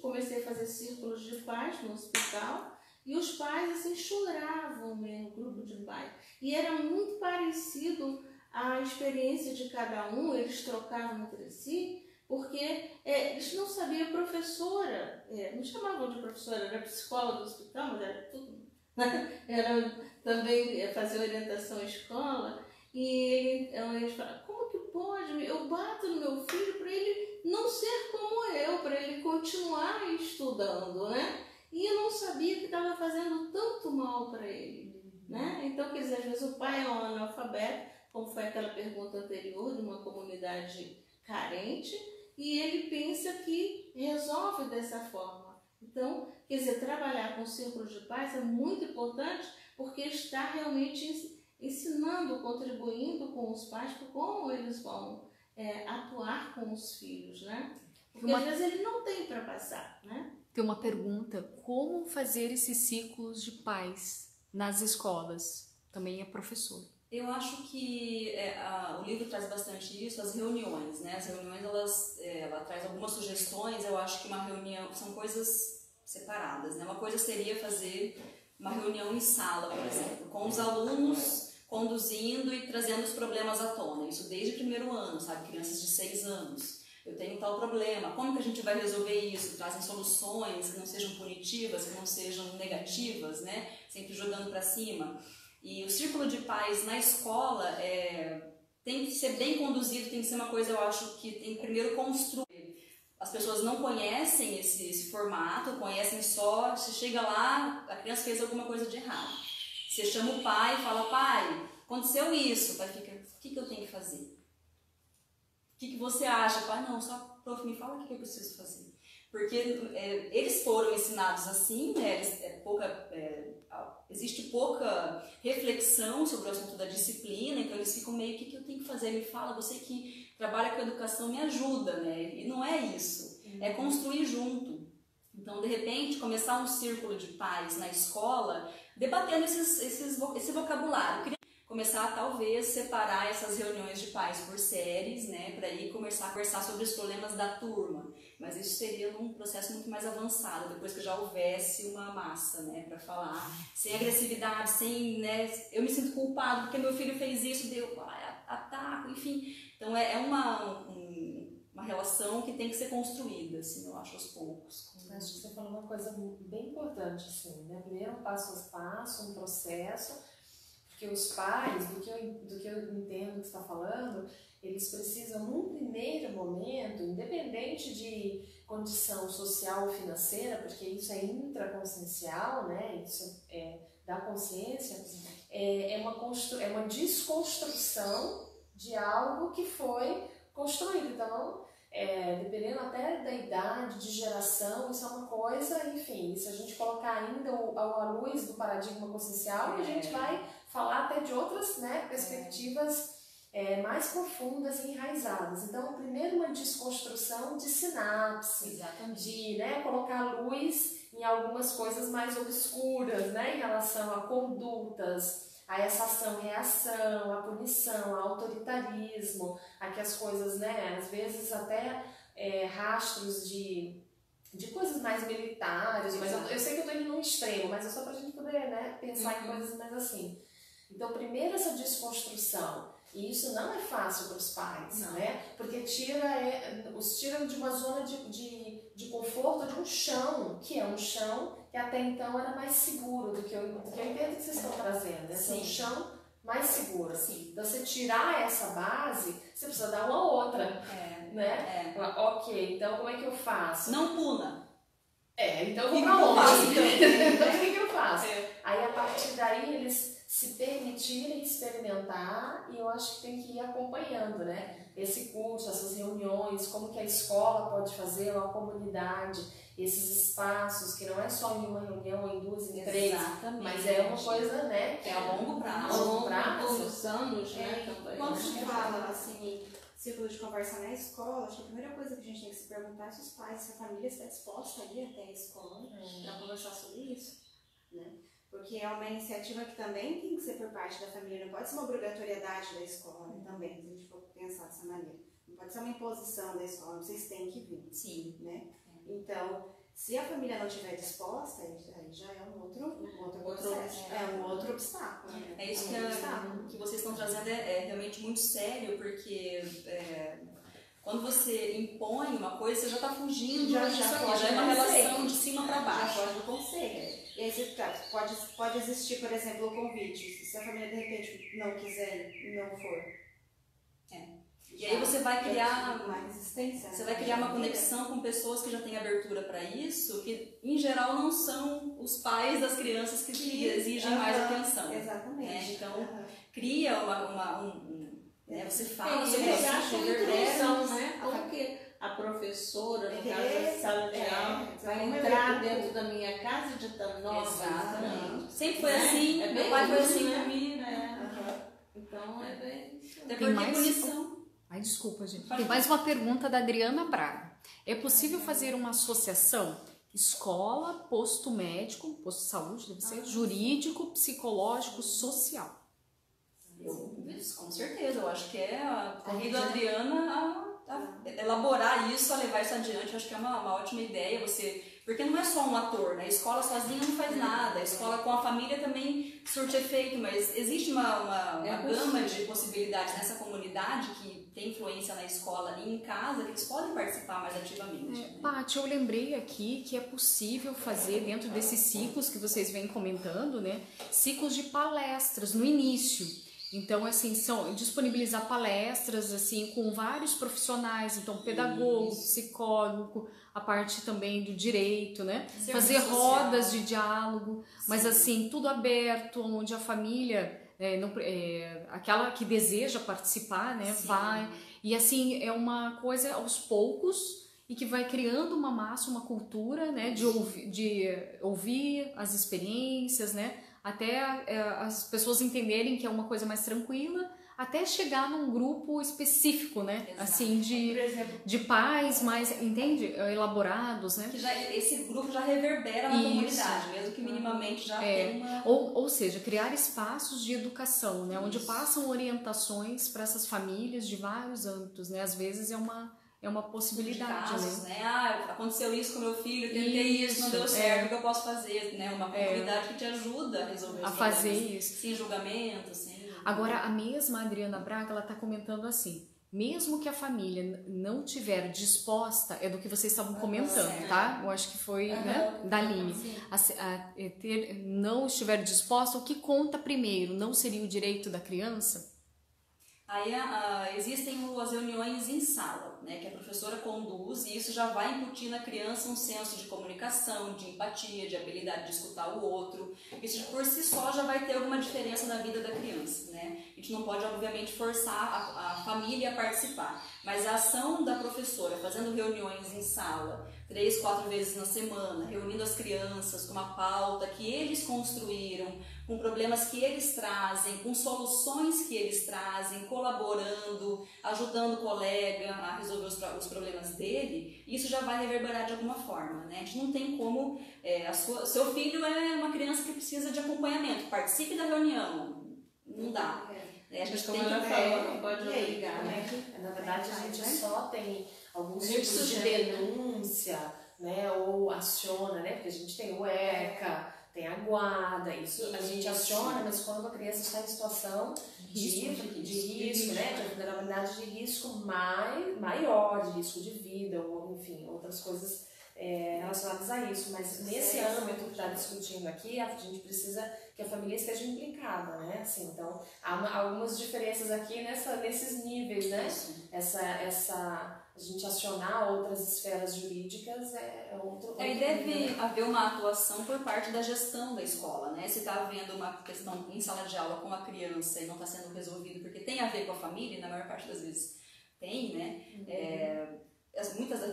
comecei a fazer círculos de pais no hospital, e os pais assim choravam mesmo, grupo de pais. E era muito parecido a experiência de cada um, eles trocavam entre si, porque eles não sabiam professora, não chamavam de professora, era psicóloga do hospital, mas era tudo, né? Era também fazer orientação à escola, e eles falavam, como que pode? Eu bato no meu filho para ele não ser como eu, para ele continuar estudando, né? E eu não sabia que estava fazendo tanto mal para ele, né? Então, quer dizer, às vezes o pai é um analfabeto, como foi aquela pergunta anterior, de uma comunidade carente, e ele pensa que resolve dessa forma. Então, quer dizer, trabalhar com círculos de pais é muito importante, porque está realmente ensinando, contribuindo com os pais para como eles vão atuar com os filhos, né? Porque às vezes ele não tem para passar, né? Tem uma pergunta, como fazer esses ciclos de pais nas escolas? Também é professor. Eu acho que o livro traz bastante isso, as reuniões, né? As reuniões, ela traz algumas sugestões, eu acho que uma reunião, são coisas separadas, né? Uma coisa seria fazer uma reunião em sala, por exemplo, com os alunos conduzindo e trazendo os problemas à tona, isso desde o primeiro ano, sabe? Crianças de 6 anos. Eu tenho tal problema, como que a gente vai resolver isso? Trazem soluções que não sejam punitivas, que não sejam negativas, né? Sempre jogando para cima. E o círculo de pais na escola tem que ser bem conduzido, tem que ser uma coisa, eu acho, que tem que primeiro construir. As pessoas não conhecem esse formato, conhecem só, você chega lá, a criança fez alguma coisa de errado. Você chama o pai e fala, pai, aconteceu isso. O pai fica, o que eu tenho que fazer? O que você acha? Pai, não, só, prof, me fala o que eu preciso fazer. Porque eles foram ensinados assim, né? Existe pouca reflexão sobre o assunto da disciplina, então eles ficam meio, o que eu tenho que fazer? Me fala, você que trabalha com educação, me ajuda, né? E não é isso, é construir junto. Então, de repente, começar um círculo de pais na escola, debatendo esse vocabulário. Começar, talvez, separar essas reuniões de pais por séries, né, para ir começar a conversar sobre os problemas da turma. Mas isso seria num processo muito mais avançado, depois que já houvesse uma massa, né, para falar, sem agressividade, sem, né, eu me sinto culpado porque meu filho fez isso, deu ataco, enfim. Então, é uma relação que tem que ser construída, assim, eu acho, aos poucos. Acho que você falou uma coisa bem importante, assim, né? Primeiro, um passo a passo, um processo, porque os pais, do que eu entendo que você está falando, eles precisam, num primeiro momento, independente de condição social ou financeira, porque isso é intraconsciencial, né? Isso é da consciência, é uma desconstrução de algo que foi construído. Então, dependendo até da idade, de geração, isso é uma coisa, enfim, se a gente colocar ainda à luz do paradigma consciencial, a gente vai falar até de outras, né, perspectivas mais profundas e enraizadas. Então, primeiro uma desconstrução de sinapse, exatamente, de, né, colocar luz em algumas coisas mais obscuras, né, em relação a condutas, a essa ação-reação, a punição, a autoritarismo, a que as coisas, né, às vezes até rastros de coisas mais militares, mas eu sei que eu estou indo num extremo, mas é só para a gente poder, né, pensar em coisas mais assim. Então, primeiro essa desconstrução, e isso não é fácil para os pais, né, porque os tiram de uma zona de conforto, de um chão, que é um chão que até então era mais seguro do que eu entendo que vocês estão trazendo, né? Um chão mais seguro. Sim. Então, você tirar essa base, você precisa dar uma outra, né? Ok, então como é que eu faço? Não puna. Então eu vou pra onde? Então o que eu faço? Aí, a partir daí, eles se permitirem experimentar, e eu acho que tem que ir acompanhando, né? Esse curso, essas reuniões, como que a escola pode fazer, ou a comunidade, esses espaços, que não é só em uma reunião, em duas, em três, mas é uma coisa, né? Que é a longo prazo. Ao longo dos anos, né? Quando a gente fala, assim, círculo de conversa na escola, acho que a primeira coisa que a gente tem que se perguntar é se os pais, se a família está disposta a ir até a escola para conversar sobre isso, né? Porque é uma iniciativa que também tem que ser por parte da família, não pode ser uma obrigatoriedade da escola, né, também, se a gente for pensar dessa maneira. Não pode ser uma imposição da escola, vocês têm que vir. Sim. Né? Então, se a família não estiver disposta, aí já é um outro processo, um outro obstáculo. Né? É isso que vocês estão trazendo, é realmente muito sério, porque Quando você impõe uma coisa, você já está fugindo Já disso aqui, pode já é uma acontecer. relação de cima para baixo. Já pode acontecer. E aí pode existir, por exemplo, o convite. Se a família de repente não quiser ir, não for. E aí você vai criar uma resistência. Você vai criar uma conexão com pessoas que já têm abertura para isso, que em geral não são os pais das crianças que exigem mais atenção. Exatamente. Né? Então, cria né? Você fala sobre eles isso, acham reverbera. intrusão, né? Como que a professora, no caso da sala de aula, vai como entrar dentro da minha casa de tal nova? Exatamente. Sempre foi assim, É meu bem pai foi isso, assim né? comigo. Então é bem. Até Tem porque mais- punição. Ai, desculpa, gente. Tem mais uma pergunta da Adriana Braga. É possível fazer uma associação escola, posto médico, posto de saúde, deve ser, jurídico, psicológico, social? Com certeza, eu acho que é a corrida da Adriana a elaborar isso, a levar isso adiante. Eu acho que é uma ótima ideia porque não é só um ator, né? A escola sozinha não faz nada, a escola com a família também surte efeito, mas existe uma gama de possibilidades nessa comunidade que tem influência na escola e em casa, que eles podem participar mais ativamente. Né? Paty, eu lembrei aqui que é possível fazer dentro desses ciclos que vocês vêm comentando, né? Ciclos de palestras no início. Então, assim, disponibilizar palestras, assim, com vários profissionais, então, pedagogo, psicólogo, a parte também do direito, né? Serviço Fazer social. rodas de diálogo, mas, assim, tudo aberto, onde a família, aquela que deseja participar, né, vai. E, assim, é uma coisa aos poucos e que vai criando uma massa, uma cultura, né, de ouvir as experiências, né? Até as pessoas entenderem que é uma coisa mais tranquila, até chegar num grupo específico, né? Exato. Assim, Por exemplo, de pais mais, entende? Elaborados, né? Que esse grupo já reverbera na Isso. comunidade, mesmo que minimamente já tem uma... Ou seja, criar espaços de educação, né? Onde passam orientações para essas famílias de vários âmbitos, né? Às vezes é uma possibilidade, casos, né? Aconteceu isso com meu filho, tentei isso, não deu certo, o que eu posso fazer? Né? Uma comunidade que te ajuda a resolver os A fazer problemas. isso. Sem julgamento, sem... Agora, a mesma Adriana Braga, ela está comentando assim, mesmo que a família não tiver disposta, é do que vocês estavam comentando, tá? Eu acho que foi, né, da Aline. Não estiver disposta, o que conta primeiro? Não seria o direito da criança? Aí existem as reuniões em sala, né, que a professora conduz, e isso já vai incutir na criança um senso de comunicação, de empatia, de habilidade de escutar o outro. Isso por si só já vai ter alguma diferença na vida da criança, né? A gente não pode, obviamente, forçar a família a participar, mas a ação da professora, fazendo reuniões em sala, 3, 4 vezes na semana, reunindo as crianças com uma pauta que eles construíram, com problemas que eles trazem, com soluções que eles trazem, colaborando, ajudando o colega a resolver os problemas dele, isso já vai reverberar de alguma forma, né? A gente não tem como... seu filho é uma criança que precisa de acompanhamento, participe da reunião, não dá. A gente tem Como ela que... falou, não pode obrigar, Como é né? que, na verdade, a gente só tem alguns A gente tipos de sugere, né? denúncia, né? Ou aciona, né? Porque a gente tem o ECA, tem a guarda, isso a gente aciona, mas quando a criança está em situação de risco, né? De vulnerabilidade de risco maior, de risco de vida, ou enfim, outras coisas relacionadas a isso. Mas nesse âmbito que está discutindo aqui, a gente precisa que a família esteja implicada, né? Assim, então, há algumas diferenças aqui nesses níveis, né? A gente acionar outras esferas jurídicas é outro E deve haver uma atuação por parte da gestão da escola, né? Se está havendo uma questão em sala de aula com a criança e não está sendo resolvido porque tem a ver com a família, na maior parte das vezes tem, né?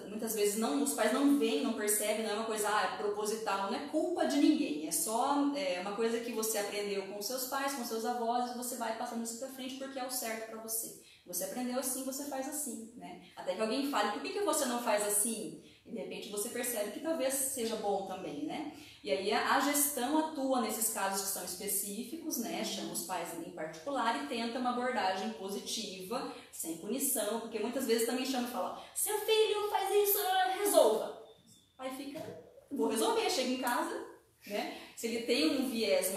Muitas vezes os pais não veem, não percebem, não é uma coisa proposital, não é culpa de ninguém, é só uma coisa que você aprendeu com seus pais, com seus avós, e você vai passando isso para frente porque é o certo para você. Você aprendeu assim, você faz assim, né? Até que alguém fale, por que você não faz assim? E de repente você percebe que talvez seja bom também, né? E aí a gestão atua nesses casos que são específicos, né? Chama os pais em particular e tenta uma abordagem positiva, sem punição, porque muitas vezes também chama e fala, seu filho faz isso, resolva. Aí fica, vou resolver, chega em casa, né? Se ele tem um viés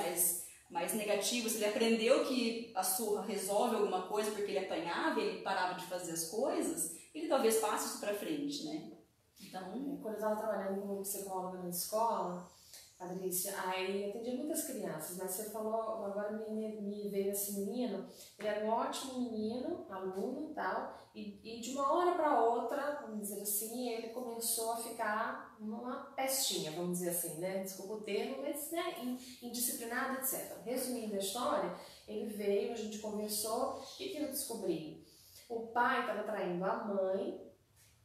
mais negativo, se ele aprendeu que a surra resolve alguma coisa porque ele apanhava, ele parava de fazer as coisas, ele talvez passe isso para frente, né? Então, quando eu estava trabalhando como psicóloga na escola, Patrícia, aí eu atendi muitas crianças, mas você falou, agora me veio esse menino, ele era um ótimo menino, aluno e tal, e de uma hora para outra, vamos dizer assim, ele começou a ficar uma pestinha, vamos dizer assim, né? Desculpa o termo, mas né, indisciplinado, etc. Resumindo a história, ele veio, a gente conversou, o que eu descobri? O pai estava traindo a mãe,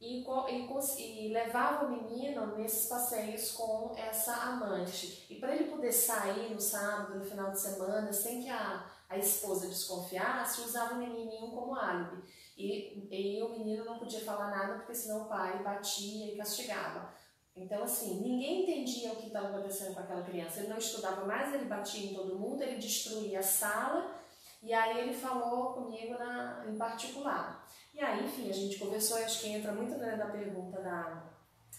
e levava o menino nesses passeios com essa amante. E para ele poder sair no sábado, no final de semana, sem que a esposa desconfiasse, usava o menininho como álibi. E o menino não podia falar nada, porque senão o pai batia e castigava. Então, assim, ninguém entendia o que estava acontecendo com aquela criança. Ele não estudava mais, ele batia em todo mundo, ele destruía a sala. E aí ele falou comigo em particular. E aí, enfim, a gente conversou, acho que entra muito na pergunta da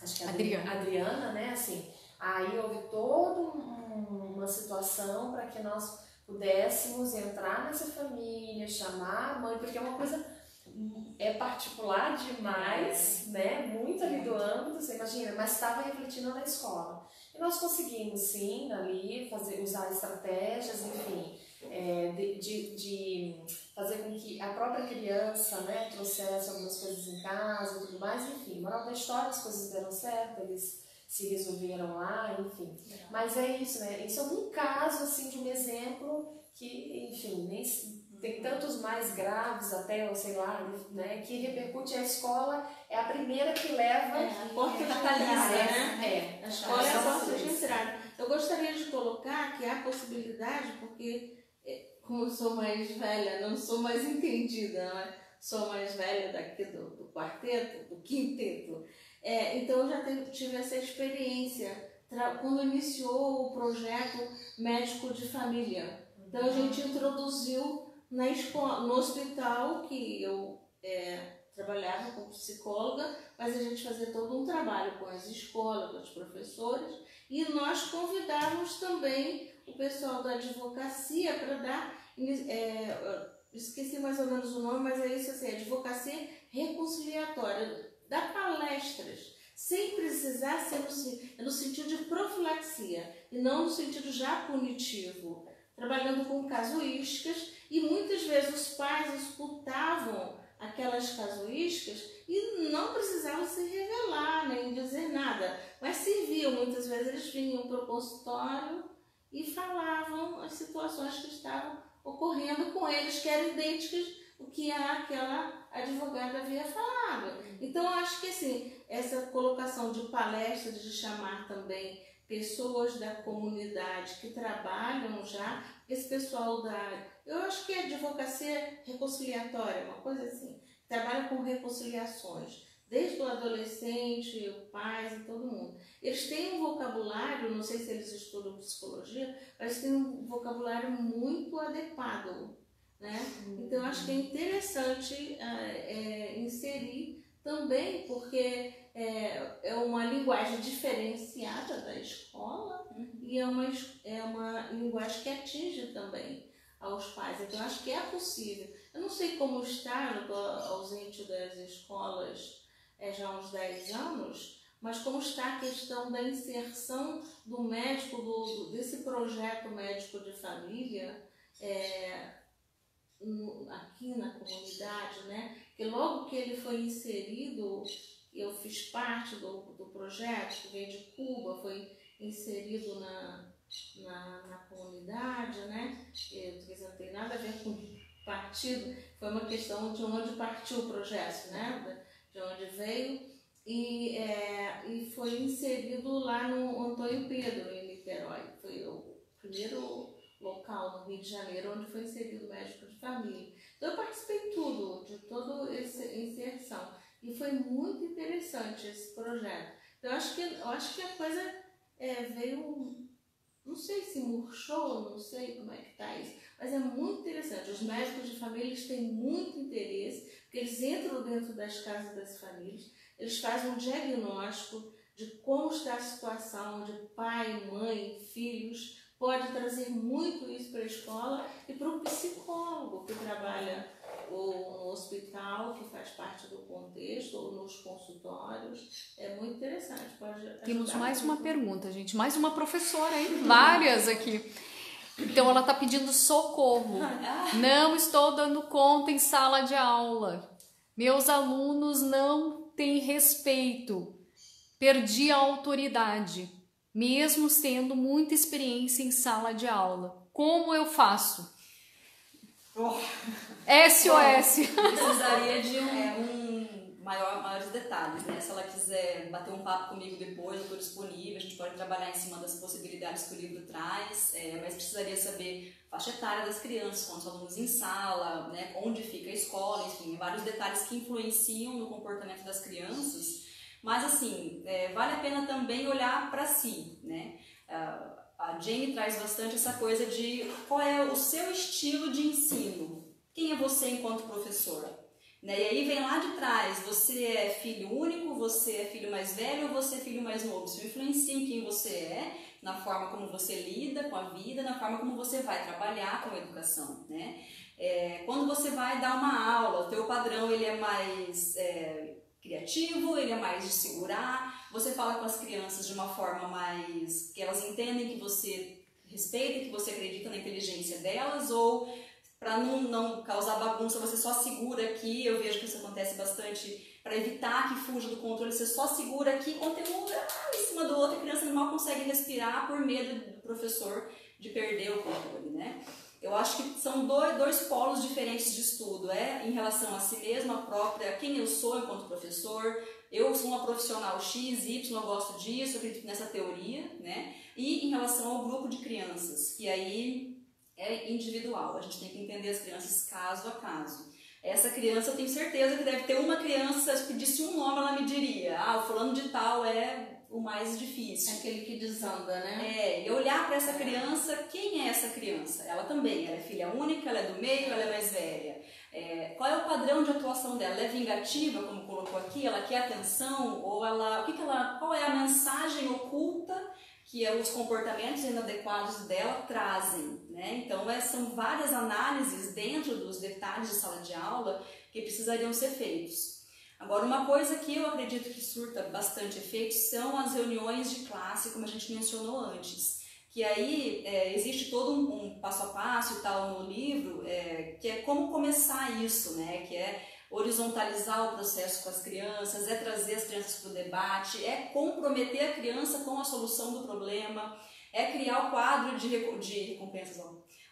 acho que Adriana, né? Assim, aí houve toda uma situação para que nós pudéssemos entrar nessa família, chamar a mãe, porque é uma coisa particular demais, né? Muito ali do âmbito, você imagina, mas estava refletindo na escola. E nós conseguimos, sim, ali, usar estratégias, enfim, de fazer com que a própria criança, né, trouxesse algumas coisas em casa e tudo mais, enfim, moral da história, as coisas deram certo, eles se resolveram lá, enfim. Mas é isso, né? Isso é um caso, assim, de um exemplo que, enfim, nem tem tantos mais graves até, ou sei lá, né, que repercute. A escola é a primeira que leva a porta de catalisa, né? A escola é a porta de entrada. Eu gostaria de colocar que há possibilidade, porque como eu sou mais velha, não sou mais entendida, né? Sou mais velha daqui do quarteto, do quinteto, então eu já tive essa experiência quando iniciou o projeto Médico de Família. Então a gente introduziu na escola, no hospital que eu trabalhava como psicóloga, mas a gente fazia todo um trabalho com as escolas, com os professores, e nós convidávamos também o pessoal da advocacia para dar, esqueci mais ou menos o nome, mas é isso assim, advocacia reconciliatória, dar palestras, sem precisar ser no sentido de profilaxia, e não no sentido já punitivo, trabalhando com casuísticas, e muitas vezes os pais escutavam aquelas casuísticas e não precisavam se revelar, nem dizer nada, mas serviam, muitas vezes eles vinham para o consultório e falavam as situações que estavam ocorrendo com eles, que eram idênticas ao que aquela advogada havia falado. Então, eu acho que assim, essa colocação de palestras, de chamar também pessoas da comunidade que trabalham já, esse pessoal eu acho que é advocacia reconciliatória, uma coisa assim, trabalha com reconciliações, desde o adolescente, o pais e todo mundo. Eles têm um vocabulário, não sei se eles estudam psicologia, mas têm um vocabulário muito adequado, né? Então, eu acho que é interessante inserir também, porque é uma linguagem diferenciada da escola e é uma linguagem que atinge também aos pais. Então, acho que é possível. Eu não sei como está, eu estou ausente das escolas já há uns 10 anos, mas como está a questão da inserção do médico, desse projeto médico de família aqui na comunidade, né? Porque logo que ele foi inserido, eu fiz parte do projeto, que veio de Cuba, foi inserido na comunidade, né? Não tem nada a ver com partido, foi uma questão de onde partiu o projeto, né? De onde veio, e foi inserido lá no Antônio Pedro, em Niterói. Foi o primeiro local no Rio de Janeiro onde foi inserido o médico de família. Então eu participei de toda essa inserção, e foi muito interessante esse projeto. Então eu acho que a coisa veio, não sei se murchou, não sei como é que está isso, mas é muito interessante. Os médicos de família, eles têm muito interesse, porque eles entram dentro das casas das famílias, eles fazem um diagnóstico de como está a situação de pai, mãe, filhos. Pode trazer muito isso para a escola e para o psicólogo que trabalha ou no hospital, que faz parte do contexto, ou nos consultórios. É muito interessante. Temos mais uma pergunta, gente. Mais uma professora, hein? Várias aqui. Então, ela está pedindo socorro. Não estou dando conta em sala de aula. Meus alunos não têm respeito. Perdi a autoridade, mesmo tendo muita experiência em sala de aula. Como eu faço? SOS. Precisaria de maiores detalhes, né? Se ela quiser bater um papo comigo depois, eu estou disponível, a gente pode trabalhar em cima das possibilidades que o livro traz, mas precisaria saber a faixa etária das crianças, quantos alunos em sala, né? Onde fica a escola, enfim, vários detalhes que influenciam no comportamento das crianças. Mas, assim, vale a pena também olhar para si, né? A Jane traz bastante essa coisa de qual é o seu estilo de ensino. Quem é você enquanto professora? Né? E aí vem lá de trás, você é filho único, você é filho mais velho ou você é filho mais novo? Isso influencia em quem você é, na forma como você lida com a vida, na forma como você vai trabalhar com a educação, né? Quando você vai dar uma aula, o teu padrão ele é mais criativo, ele é mais de segurar, você fala com as crianças de uma forma mais que elas entendem que você respeita, que você acredita na inteligência delas, ou para não causar bagunça, você só segura aqui, eu vejo que isso acontece bastante, para evitar que fuja do controle, você só segura aqui, conteúdo em cima do outro, a criança mal consegue respirar por medo do professor de perder o controle, né? Eu acho que são dois polos diferentes de estudo, em relação a si mesma, a própria, quem eu sou enquanto professor, eu sou uma profissional X, Y, eu gosto disso, eu acredito nessa teoria, né? E em relação ao grupo de crianças, que aí é individual, a gente tem que entender as crianças caso a caso. Essa criança, eu tenho certeza que deve ter uma criança, se pedisse um nome, ela me diria, o fulano de tal é o mais difícil. Aquele que desanda, né? E olhar para essa criança, quem é essa criança? Ela também, ela é filha única, ela é do meio, ela é mais velha. Qual é o padrão de atuação dela? Ela é vingativa, como colocou aqui? Ela quer atenção? Ou qual é a mensagem oculta que os comportamentos inadequados dela trazem, né? Então, são várias análises dentro dos detalhes de sala de aula que precisariam ser feitos. Agora, uma coisa que eu acredito que surta bastante efeito são as reuniões de classe, como a gente mencionou antes. Que aí existe todo um passo a passo e tal no livro, que é como começar isso, né? Que é horizontalizar o processo com as crianças, trazer as crianças para o debate, comprometer a criança com a solução do problema, criar o quadro de recompensas,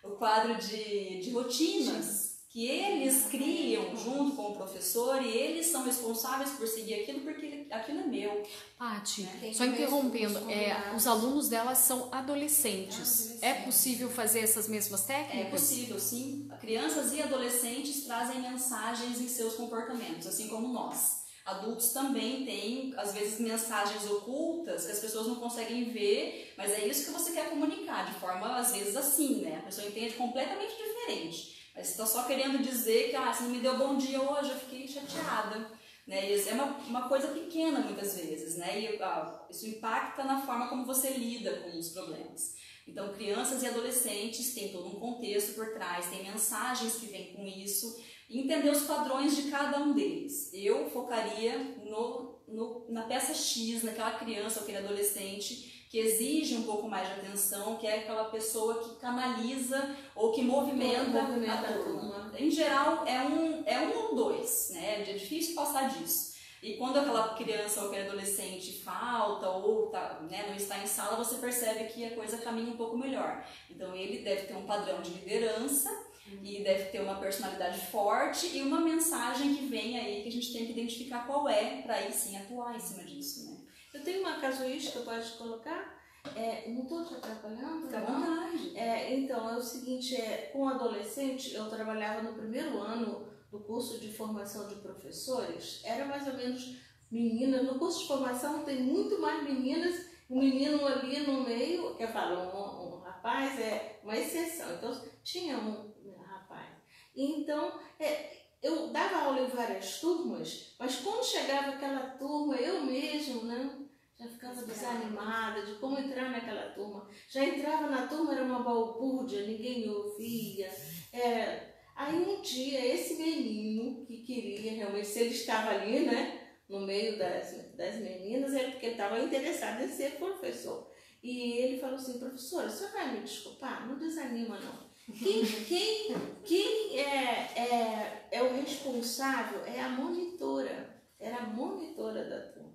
o quadro de rotinas que eles criam junto com o professor e eles são responsáveis por seguir aquilo porque aquilo é meu. Paty, só interrompendo, os alunos delas são adolescentes. É possível fazer essas mesmas técnicas? É possível, sim. Crianças e adolescentes trazem mensagens em seus comportamentos, assim como nós. Adultos também têm, às vezes, mensagens ocultas que as pessoas não conseguem ver, mas é isso que você quer comunicar, de forma, às vezes, assim, né? A pessoa entende completamente diferente. Mas você está só querendo dizer que você não me deu bom dia hoje, eu fiquei chateada. Né? E é uma coisa pequena muitas vezes, né? E isso impacta na forma como você lida com os problemas. Então, crianças e adolescentes têm todo um contexto por trás, tem mensagens que vêm com isso, e entender os padrões de cada um deles. Eu focaria na peça X, naquela criança ou aquele adolescente que exige um pouco mais de atenção, que é aquela pessoa que canaliza ou que movimenta a turma. Em geral, é um ou dois, né? É difícil passar disso. E quando aquela criança ou aquele adolescente falta ou não está em sala, você percebe que a coisa caminha um pouco melhor. Então, ele deve ter um padrão de liderança e deve ter uma personalidade forte e uma mensagem que vem aí que a gente tem que identificar qual para aí sim atuar em cima disso, né? Eu tenho uma casuística, pode colocar? Não estou te atrapalhando? Fica à vontade. Então, é o seguinte, com adolescente, eu trabalhava no primeiro ano do curso de formação de professores, era mais ou menos menina. No curso de formação tem muito mais meninas, um menino ali no meio, que eu falo, um rapaz é uma exceção, então tinha um rapaz. Então, eu dava aula em várias turmas, mas quando chegava aquela turma, eu mesmo, né, já ficava desanimada de como entrar naquela turma. Já entrava na turma, era uma balbúrdia, ninguém me ouvia. Aí um dia esse menino que queria realmente, se ele estava ali, né, no meio das meninas, porque ele estava interessado em ser professor. E ele falou assim, professora, você vai me desculpar? Não desanima não. Quem é o responsável é a monitora, era a monitora da turma.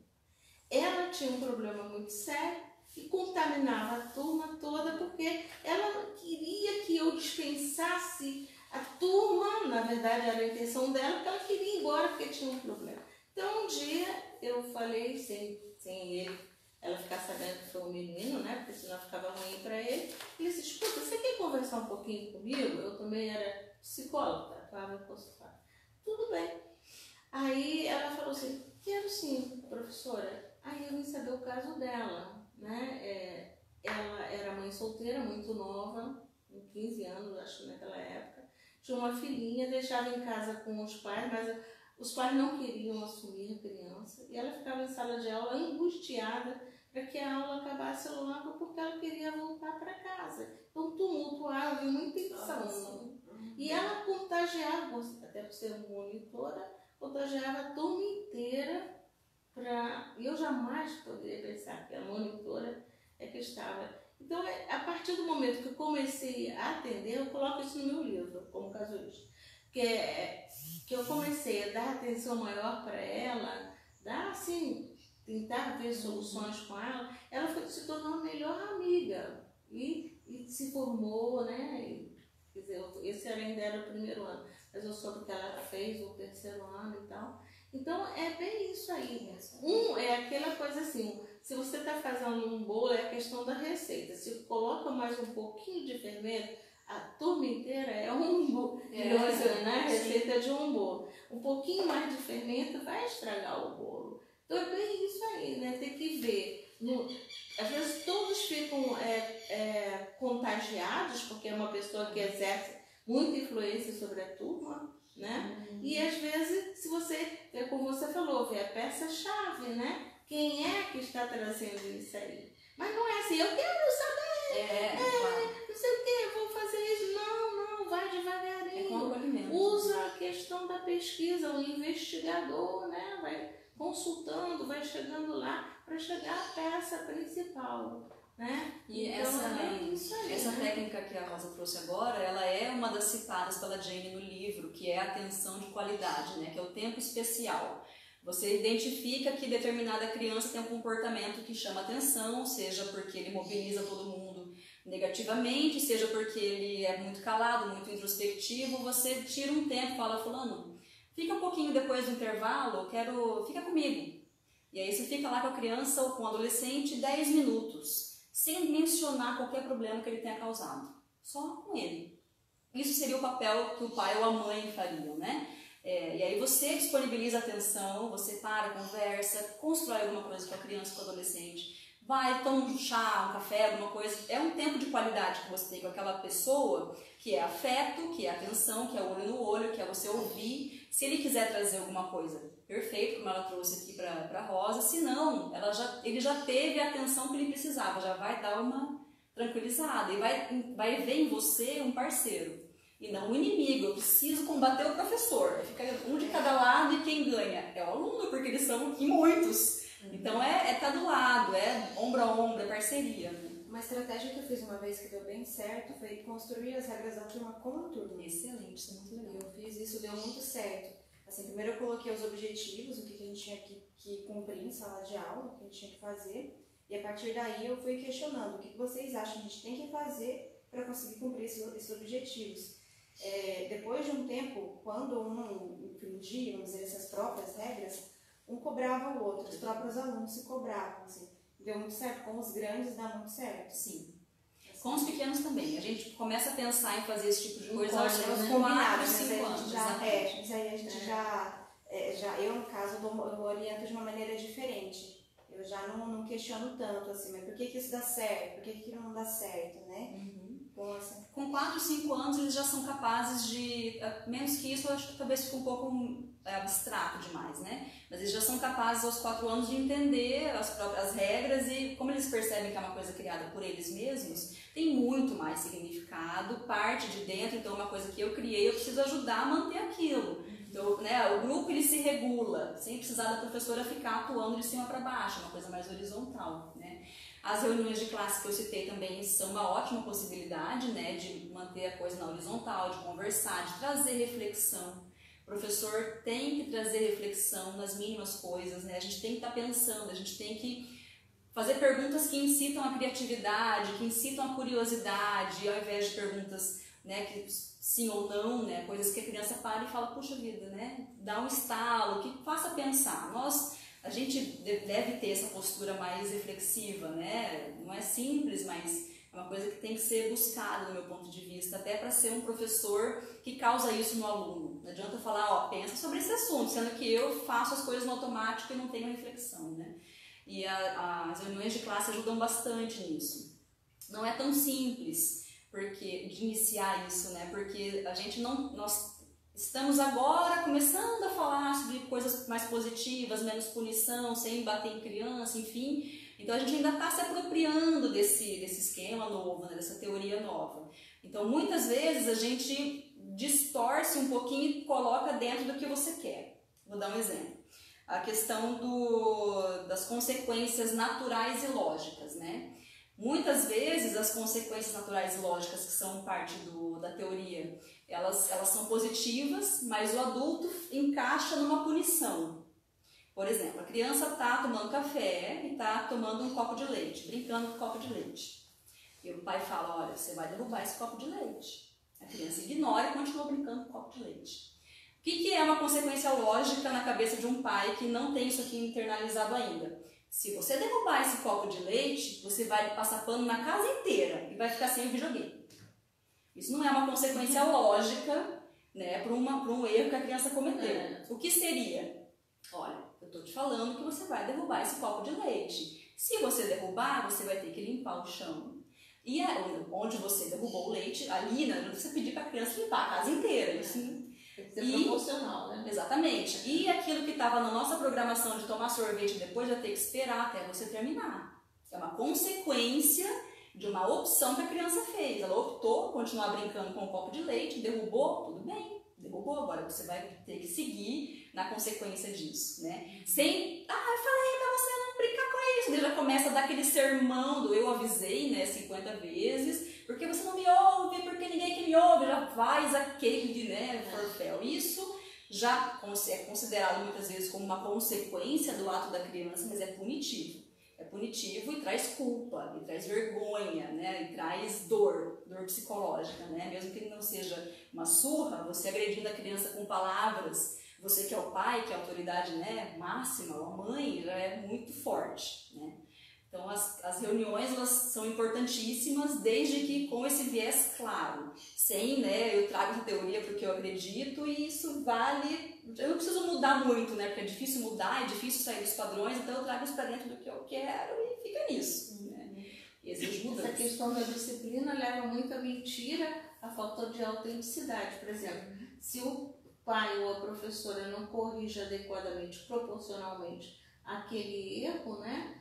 Ela tinha um problema muito sério e contaminava a turma toda porque ela queria que eu dispensasse a turma, na verdade era a intenção dela, porque ela queria ir embora porque tinha um problema. Então um dia eu falei, sem ela ficar sabendo que foi um menino, né, porque senão ficava ruim para ele, ele disse, escuta, você quer conversar um pouquinho comigo? Eu também era psicóloga, atuava em consultório. Tudo bem. Aí ela falou assim, quero sim, professora. Aí eu vim saber o caso dela, né? Ela era mãe solteira, muito nova, com 15 anos, acho que naquela época. Tinha uma filhinha, deixava em casa com os pais, mas os pais não queriam assumir a criança. E ela ficava em sala de aula angustiada para que a aula acabasse logo, porque ela queria voltar para casa. Então tumultuava, havia muita tensão. E ela contagiava, até por ser monitora, contagiava a turma inteira. Eu jamais poderia pensar que a monitora é que estava. Então, a partir do momento que eu comecei a atender, eu coloco isso no meu livro, como casuísta, que eu comecei a dar atenção maior para ela, tentar ver soluções com ela se tornou uma melhor amiga e se formou, né? Quer dizer, esse ainda era o primeiro ano, mas eu soube que ela fez o terceiro ano e tal. Então, é bem isso aí. É aquela coisa assim, se você está fazendo um bolo, é a questão da receita. Se coloca mais um pouquinho de fermento, a turma inteira é um bolo. Né? A receita de um bolo. Um pouquinho mais de fermento vai estragar o bolo. Então, é bem isso aí, né? Tem que ver. Às vezes, todos ficam contagiados, porque é uma pessoa que exerce muita influência sobre a turma, né? E às vezes, se você, como você falou, vê a peça-chave, né? Quem é que está trazendo isso aí? Mas não é assim, eu quero saber, claro. não sei o que, vou fazer isso. Não, vai devagarinho. É como alimento. Usa a questão da pesquisa, o investigador, né? Vai consultando, vai chegando lá para chegar à peça principal. Né? E então, essa técnica que a Rosa trouxe agora, ela é uma das citadas pela Jane no livro, que é a atenção de qualidade, né? Que é o tempo especial. Você identifica que determinada criança tem um comportamento que chama atenção, seja porque ele mobiliza todo mundo negativamente, seja porque ele é muito calado, muito introspectivo. Você tira um tempo e fala, fulano, fica um pouquinho depois do intervalo, fica comigo. E aí você fica lá com a criança ou com o adolescente 10 minutos. Sem mencionar qualquer problema que ele tenha causado, só com ele. Isso seria o papel que o pai ou a mãe fariam, né? E aí você disponibiliza atenção, você para, conversa, constrói alguma coisa com a criança, com o adolescente, vai, toma um chá, um café, alguma coisa. É um tempo de qualidade que você tem com aquela pessoa, que é afeto, que é atenção, que é olho no olho, que é você ouvir. Se ele quiser trazer alguma coisa, perfeito, como ela trouxe aqui para a Rosa. Se não, ele já teve a atenção que ele precisava, já vai dar uma tranquilizada. E vai ver em você um parceiro, e não um inimigo. Eu preciso combater o professor. Fica um de cada lado e quem ganha é o aluno, porque eles são muitos. Então tá do lado, é ombro a ombro, é parceria. Uma estratégia que eu fiz uma vez que deu bem certo foi construir as regras da turma com a turma. Excelente, isso é muito legal. Eu fiz isso, deu muito certo. Assim, primeiro eu coloquei os objetivos, o que a gente tinha que cumprir em sala de aula, o que a gente tinha que fazer, e a partir daí eu fui questionando o que vocês acham que a gente tem que fazer para conseguir cumprir esses objetivos. Depois de um tempo, quando um infringia, vamos dizer, essas próprias regras, um cobrava o outro, os próprios alunos se cobravam, assim. Deu muito certo, com os grandes dá muito certo. Sim. Com os pequenos também. A gente começa a pensar em fazer esse tipo de coisa aos 4, 5 anos. Mas aí a gente eu no caso eu oriento de uma maneira diferente. Eu já não questiono tanto assim, mas por que isso dá certo? Por que não dá certo, né? Com 4, 5 anos eles já são capazes de, menos que isso eu acho que talvez fique um pouco abstrato demais, né? Mas eles já são capazes aos 4 anos de entender as próprias regras e como eles percebem que é uma coisa criada por eles mesmos, tem muito mais significado, parte de dentro, então uma coisa que eu criei, eu preciso ajudar a manter aquilo. Então, né, o grupo ele se regula, sem precisar da professora ficar atuando de cima para baixo, uma coisa mais horizontal, né? As reuniões de classe que eu citei também são uma ótima possibilidade, né, de manter a coisa na horizontal, de conversar, de trazer reflexão. O professor tem que trazer reflexão nas mínimas coisas, né? A gente tem que estar pensando, a gente tem que fazer perguntas que incitam a criatividade, que incitam a curiosidade, ao invés de perguntas, né, que sim ou não, né, coisas que a criança para e fala, puxa vida, né, dá um estalo, que faça pensar. A gente deve ter essa postura mais reflexiva, né? Não é simples, mas é uma coisa que tem que ser buscada do meu ponto de vista, até para ser um professor que causa isso no aluno. Não adianta falar, ó, pensa sobre esse assunto, sendo que eu faço as coisas no automático e não tenho reflexão, né? E as reuniões de classe ajudam bastante nisso. Não é tão simples de iniciar isso, né? Porque a gente nós estamos agora começando a falar sobre coisas mais positivas, menos punição, sem bater em criança, enfim. Então a gente ainda está se apropriando desse esquema novo, né? Dessa teoria nova. Então muitas vezes a gente distorce um pouquinho e coloca dentro do que você quer. Vou dar um exemplo. A questão das consequências naturais e lógicas, né? Muitas vezes as consequências naturais e lógicas que são parte da teoria, elas são positivas, mas o adulto encaixa numa punição. Por exemplo, a criança está tomando café e está tomando um copo de leite, brincando com o copo de leite. E o pai fala, olha, você vai derrubar esse copo de leite. A criança ignora e continua brincando com o copo de leite. O que é uma consequência lógica na cabeça de um pai que não tem isso aqui internalizado ainda? Se você derrubar esse copo de leite, você vai passar pano na casa inteira e vai ficar sem o videogame. Isso não é uma consequência lógica, né, para um erro que a criança cometeu. O que seria? Olha, eu estou te falando que você vai derrubar esse copo de leite. Se você derrubar, você vai ter que limpar o chão. E onde você derrubou o leite, ali, né, não precisa pedir para a criança limpar a casa inteira. Isso tem que ser proporcional, né? Exatamente. E aquilo que estava na nossa programação de tomar sorvete depois vai ter que esperar até você terminar. É uma consequência de uma opção que a criança fez. Ela optou continuar brincando com o copo de leite, derrubou, tudo bem, derrubou. Agora você vai ter que seguir na consequência disso, né? Sem, eu falei pra você não brincar com isso. Ele já começa a dar aquele sermão do eu avisei, né, 50 vezes, porque você não me ouve, porque ninguém que me ouve, já faz aquele, né, forféu. Isso já é considerado muitas vezes como uma consequência do ato da criança, mas é punitivo. É punitivo e traz culpa, e traz vergonha, né, e traz dor psicológica, né, mesmo que não seja uma surra, você agredindo a criança com palavras, você que é o pai, que é a autoridade, né, máxima, ou a mãe, já é muito forte, né. Então as reuniões elas são importantíssimas desde que com esse viés claro, sem, né, eu trago essa teoria porque eu acredito e isso vale, eu não preciso mudar muito, né, porque é difícil mudar, é difícil sair dos padrões, então eu trago isso para dentro do que eu quero e fica nisso, né, e exige mudança. Essa questão da disciplina leva muito à mentira, a falta de autenticidade, por exemplo, se o pai ou a professora não corrige adequadamente, proporcionalmente aquele erro, né,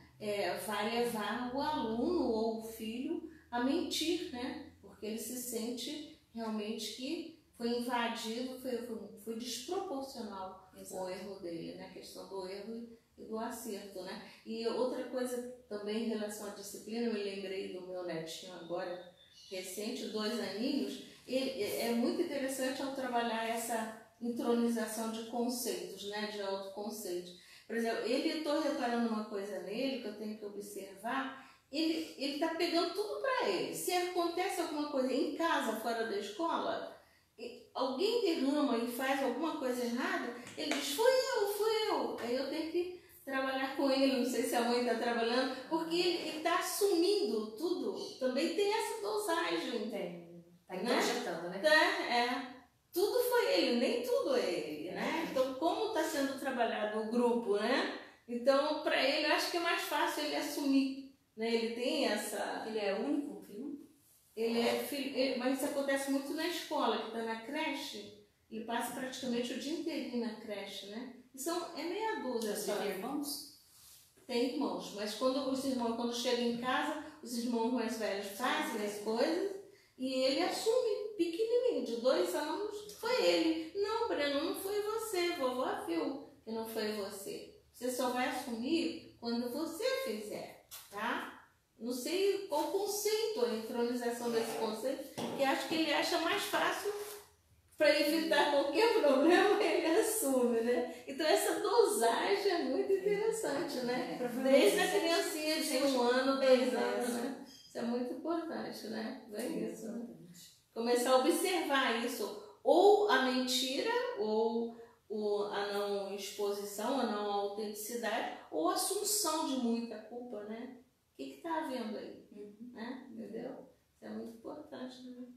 vai levar o aluno ou o filho a mentir, né? Porque ele se sente realmente que foi invadido, foi desproporcional o erro dele, né? A questão do erro e do acerto, né? E outra coisa também em relação à disciplina, eu me lembrei do meu netinho agora, recente, 2 aninhos, ele é muito interessante ao trabalhar essa intronização de conceitos, né? De autoconceitos. Por exemplo, eu estou reparando uma coisa nele que eu tenho que observar, ele está pegando tudo para ele. Se acontece alguma coisa em casa, fora da escola, alguém derrama e faz alguma coisa errada, ele diz, fui eu. Aí eu tenho que trabalhar com ele, não sei se a mãe está trabalhando, porque ele está assumindo tudo. Também tem essa dosagem. Está introjetando, né? Tudo foi ele, nem tudo é ele, né? Então, como está sendo trabalhado o grupo, né? Então, para ele, eu acho que é mais fácil ele assumir, né? Ele tem essa... Ele é único, filho? mas isso acontece muito na escola, que está na creche, ele passa praticamente o dia inteirinho na creche, né? É meia dúzia só. Você tem irmãos? Tem irmãos, mas quando chegam em casa, os irmãos mais velhos fazem as coisas e ele assume, pequenininho, de 2 anos, foi ele. Não, Breno, não foi você, vovó viu que não foi você. Você só vai assumir quando você fizer, tá? Não sei qual conceito, a entronização desse conceito, que acho que ele acha mais fácil para evitar qualquer problema, ele assume, né? Então essa dosagem é muito interessante, né? Desde a criancinha de 1 ano, 2 anos, né? Isso é muito importante, né? É isso, né? Começar a observar isso, ou a mentira, ou a não exposição, a não autenticidade, ou a assunção de muita culpa, né? O que está havendo aí? Né? Entendeu? Isso é muito importante, né?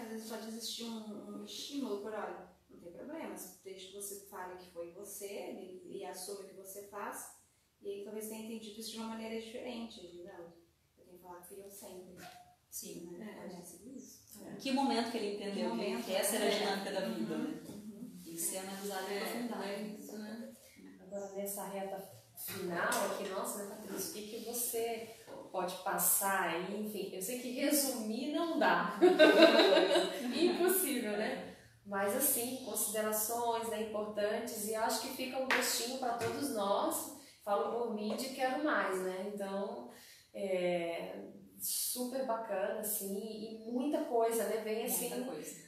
Às vezes pode existir um estímulo por, olha, não tem problema, desde que você fale que foi você e assume o que você faz, e aí talvez tenha entendido isso de uma maneira diferente. Não, eu tenho que falar que fui eu sempre. Sim, né? Pode ser isso. Em que momento que ele entendeu que essa era a dinâmica da vida, né? Isso é analisado e aprofundado. Isso, né? Agora, nessa reta final aqui, nossa, né, Patrícia, o que você pode passar aí? Enfim, eu sei que resumir não dá. Impossível, né? Mas, assim, considerações, né, importantes, e acho que fica um gostinho para todos nós. Falo por mim de quero mais, né? Então, super bacana, assim, e muita coisa, né? Vem, assim,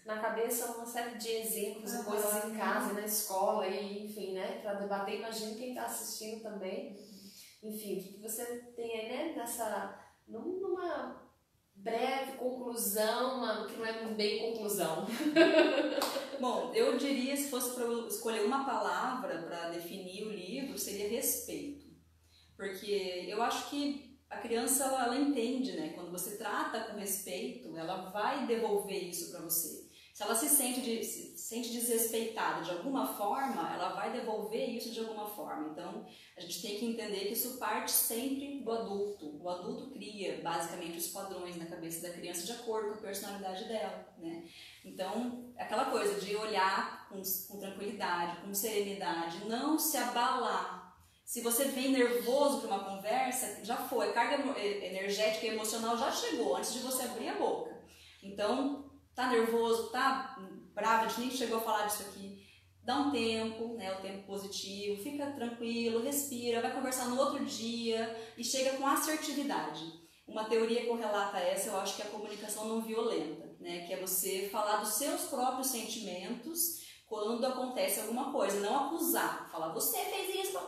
na cabeça uma série de exemplos e coisas em casa, na escola, e, enfim, né? Para debater, imagino quem está assistindo também. Enfim, o que você tem aí, né? Numa breve conclusão, que não é bem conclusão. Bom, eu diria, se fosse para eu escolher uma palavra para definir o livro, seria respeito. Porque eu acho que a criança, ela entende, né? Quando você trata com respeito, ela vai devolver isso para você. Se ela se sente desrespeitada de alguma forma, ela vai devolver isso de alguma forma. Então, a gente tem que entender que isso parte sempre do adulto. O adulto cria, basicamente, os padrões na cabeça da criança de acordo com a personalidade dela, né? Então, aquela coisa de olhar com tranquilidade, com serenidade, não se abalar. Se você vem nervoso para uma conversa, já foi, a carga energética e emocional já chegou antes de você abrir a boca. Então, tá nervoso, tá bravo, a gente nem chegou a falar disso aqui. Dá um tempo, né, o tempo positivo, fica tranquilo, respira, vai conversar no outro dia e chega com assertividade. Uma teoria correlata a essa, eu acho que é a comunicação não violenta, né, que é você falar dos seus próprios sentimentos quando acontece alguma coisa, não acusar, falar, você fez isso,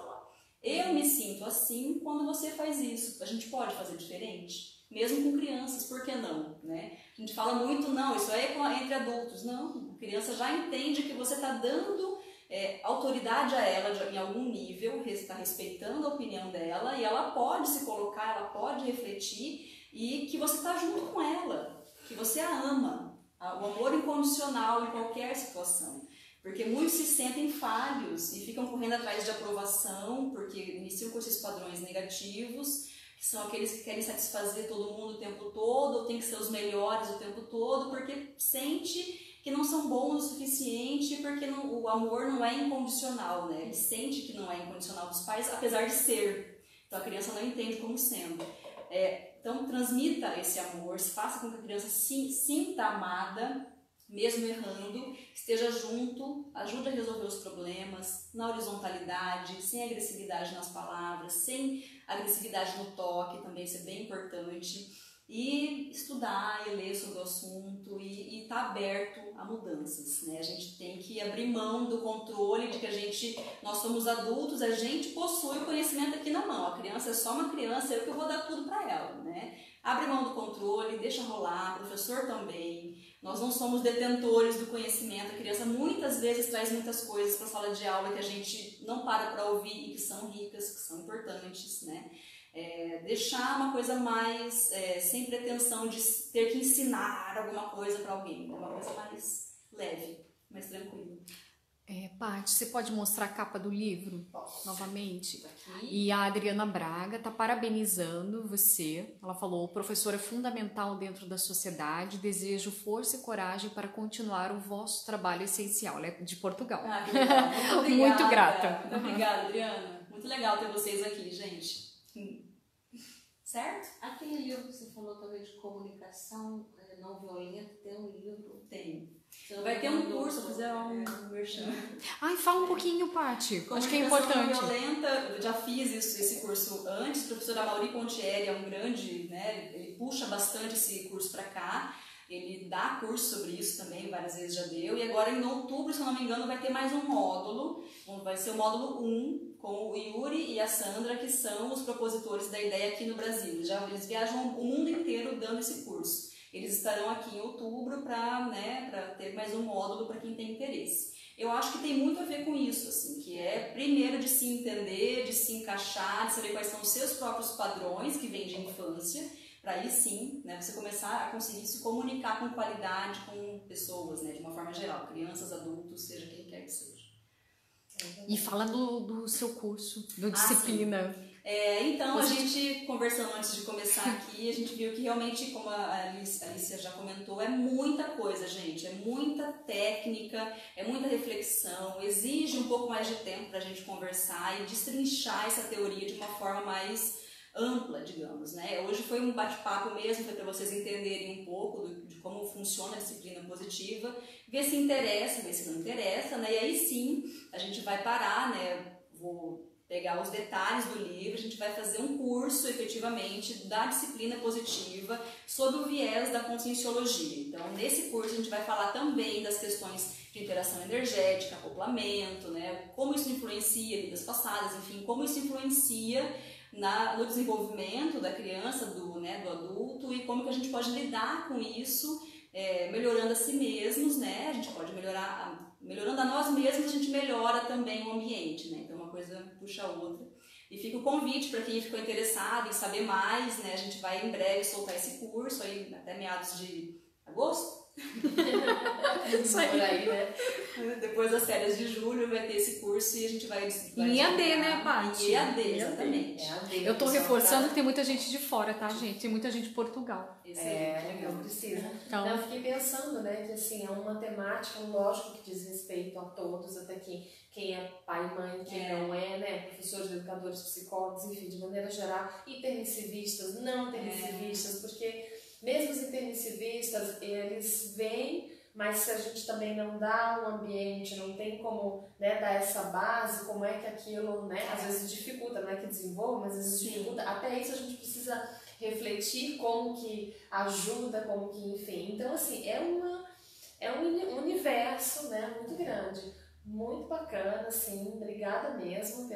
eu me sinto assim quando você faz isso. A gente pode fazer diferente? Mesmo com crianças, por que não? Né? A gente fala muito, não, isso aí é entre adultos. Não, a criança já entende que você está dando autoridade a ela em algum nível, está respeitando a opinião dela e ela pode se colocar, ela pode refletir e que você está junto com ela, que você a ama. O amor incondicional em qualquer situação. Porque muitos se sentem falhos e ficam correndo atrás de aprovação, porque iniciam com esses padrões negativos, que são aqueles que querem satisfazer todo mundo o tempo todo, ou tem que ser os melhores o tempo todo, porque sente que não são bons o suficiente, porque o amor não é incondicional, né? Ele sente que não é incondicional dos pais, apesar de ser. Então a criança não entende como sendo. Então transmita esse amor, faça com que a criança se sinta amada, mesmo errando, esteja junto, ajude a resolver os problemas na horizontalidade, sem agressividade nas palavras, sem agressividade no toque, também isso é bem importante, e estudar e ler sobre o assunto e estar aberto a mudanças, né? A gente tem que abrir mão do controle de que nós somos adultos, a gente possui o conhecimento aqui na mão, a criança é só uma criança, eu que vou dar tudo para ela, né? Abre mão do controle, deixa rolar, professor também. Nós não somos detentores do conhecimento. A criança muitas vezes traz muitas coisas para a sala de aula que a gente não para ouvir e que são ricas, que são importantes, né? Deixar uma coisa mais sem pretensão de ter que ensinar alguma coisa para alguém, uma coisa mais leve, mais tranquila. Paty, você pode mostrar a capa do livro Posso. novamente? Aqui. E a Adriana Braga está parabenizando você. Ela falou: o professor é fundamental dentro da sociedade. Desejo força e coragem para continuar o vosso trabalho essencial. Ela é de Portugal. Ah, que legal. Muito obrigada. Muito grata. Muito obrigada, Adriana. Muito legal ter vocês aqui, gente. Certo? Aquele livro que você falou também de comunicação não violenta, tem um livro. Tem. Vai ter um curso, vou fazer um merchan. Ai, fala um pouquinho, Paty. Acho que é Comunicação importante. não violenta, eu já fiz esse curso antes. O professor Amaury Pontieri é um grande, né? Ele puxa bastante esse curso para cá. Ele dá curso sobre isso também, várias vezes já deu. E agora em outubro, se eu não me engano, vai ter mais um módulo. Vai ser o módulo 1, com o Yuri e a Sandra, que são os propositores da ideia aqui no Brasil. Eles viajam o mundo inteiro dando esse curso. Eles estarão aqui em outubro para ter mais um módulo para quem tem interesse. Eu acho que tem muito a ver com isso, assim, que é primeiro de se entender, de se encaixar, de saber quais são os seus próprios padrões que vêm de infância, para aí sim, né, você começar a conseguir se comunicar com qualidade com pessoas, né, de uma forma geral, crianças, adultos, seja quem quer que seja. E fala do seu curso, do Disciplina. Então, a gente, conversando antes de começar aqui, a gente viu que realmente, como a Alicia já comentou, é muita coisa, gente. É muita técnica, é muita reflexão, exige um pouco mais de tempo para a gente conversar e destrinchar essa teoria de uma forma mais ampla, digamos, né? Hoje foi um bate-papo mesmo, foi para vocês entenderem um pouco de como funciona a disciplina positiva, ver se interessa, ver se não interessa, né? E aí sim, a gente vai parar, né? Vou pegar os detalhes do livro, a gente vai fazer um curso, efetivamente, da disciplina positiva sob o viés da conscienciologia. Então, nesse curso a gente vai falar também das questões de interação energética, acoplamento, né? Como isso influencia vidas passadas, enfim, como isso influencia no desenvolvimento da criança, do adulto, e como que a gente pode lidar com isso, melhorando a si mesmos, né? A gente pode melhorando a nós mesmos, a gente melhora também o ambiente, né? Então uma coisa puxa a outra. E fica o convite para quem ficou interessado em saber mais, né? A gente vai em breve soltar esse curso aí até meados de agosto. Isso aí. Por aí, né? Depois das férias de julho vai ter esse curso e a gente vai em EAD, né, Paty? Em EAD, exatamente. Eu tô reforçando que tem muita gente de fora, tá, gente? Tem muita gente de Portugal. Não precisa. Então, Eu fiquei pensando, né, que assim, é uma temática, lógico que diz respeito a todos, até quem é pai e mãe, quem não é, né, professores, educadores, psicólogos, enfim, de maneira geral, e permissivistas, não permissivistas, porque mesmo os intermissivistas, eles vêm, mas se a gente também não dá um ambiente, não tem como, né, dar essa base, como é que aquilo, né, às vezes dificulta, não é que desenvolve, mas às vezes dificulta, até isso a gente precisa refletir como que ajuda, como que, enfim. Então, assim, é um universo, né, muito grande, muito bacana, assim, obrigada mesmo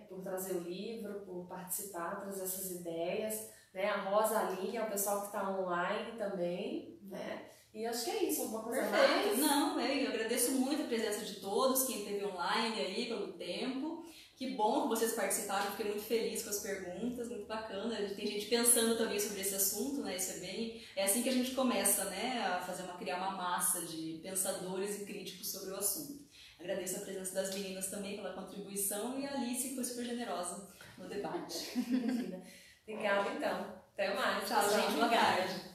por trazer o livro, por participar, trazer essas ideias, né, a Rosa Aline, é o pessoal que está online também, né, e acho que é isso, alguma coisa Perfeito. mais? Não, eu agradeço muito a presença de todos, quem esteve online aí pelo tempo. Que bom que vocês participaram, fiquei muito feliz com as perguntas, muito bacana. Tem gente pensando também sobre esse assunto, né? Isso é assim que a gente começa, né, a criar uma massa de pensadores e críticos sobre o assunto. Agradeço a presença das meninas também pela contribuição e a Alice, que foi super generosa no debate. Obrigada, então. Até mais. Tchau, gente. Boa tarde.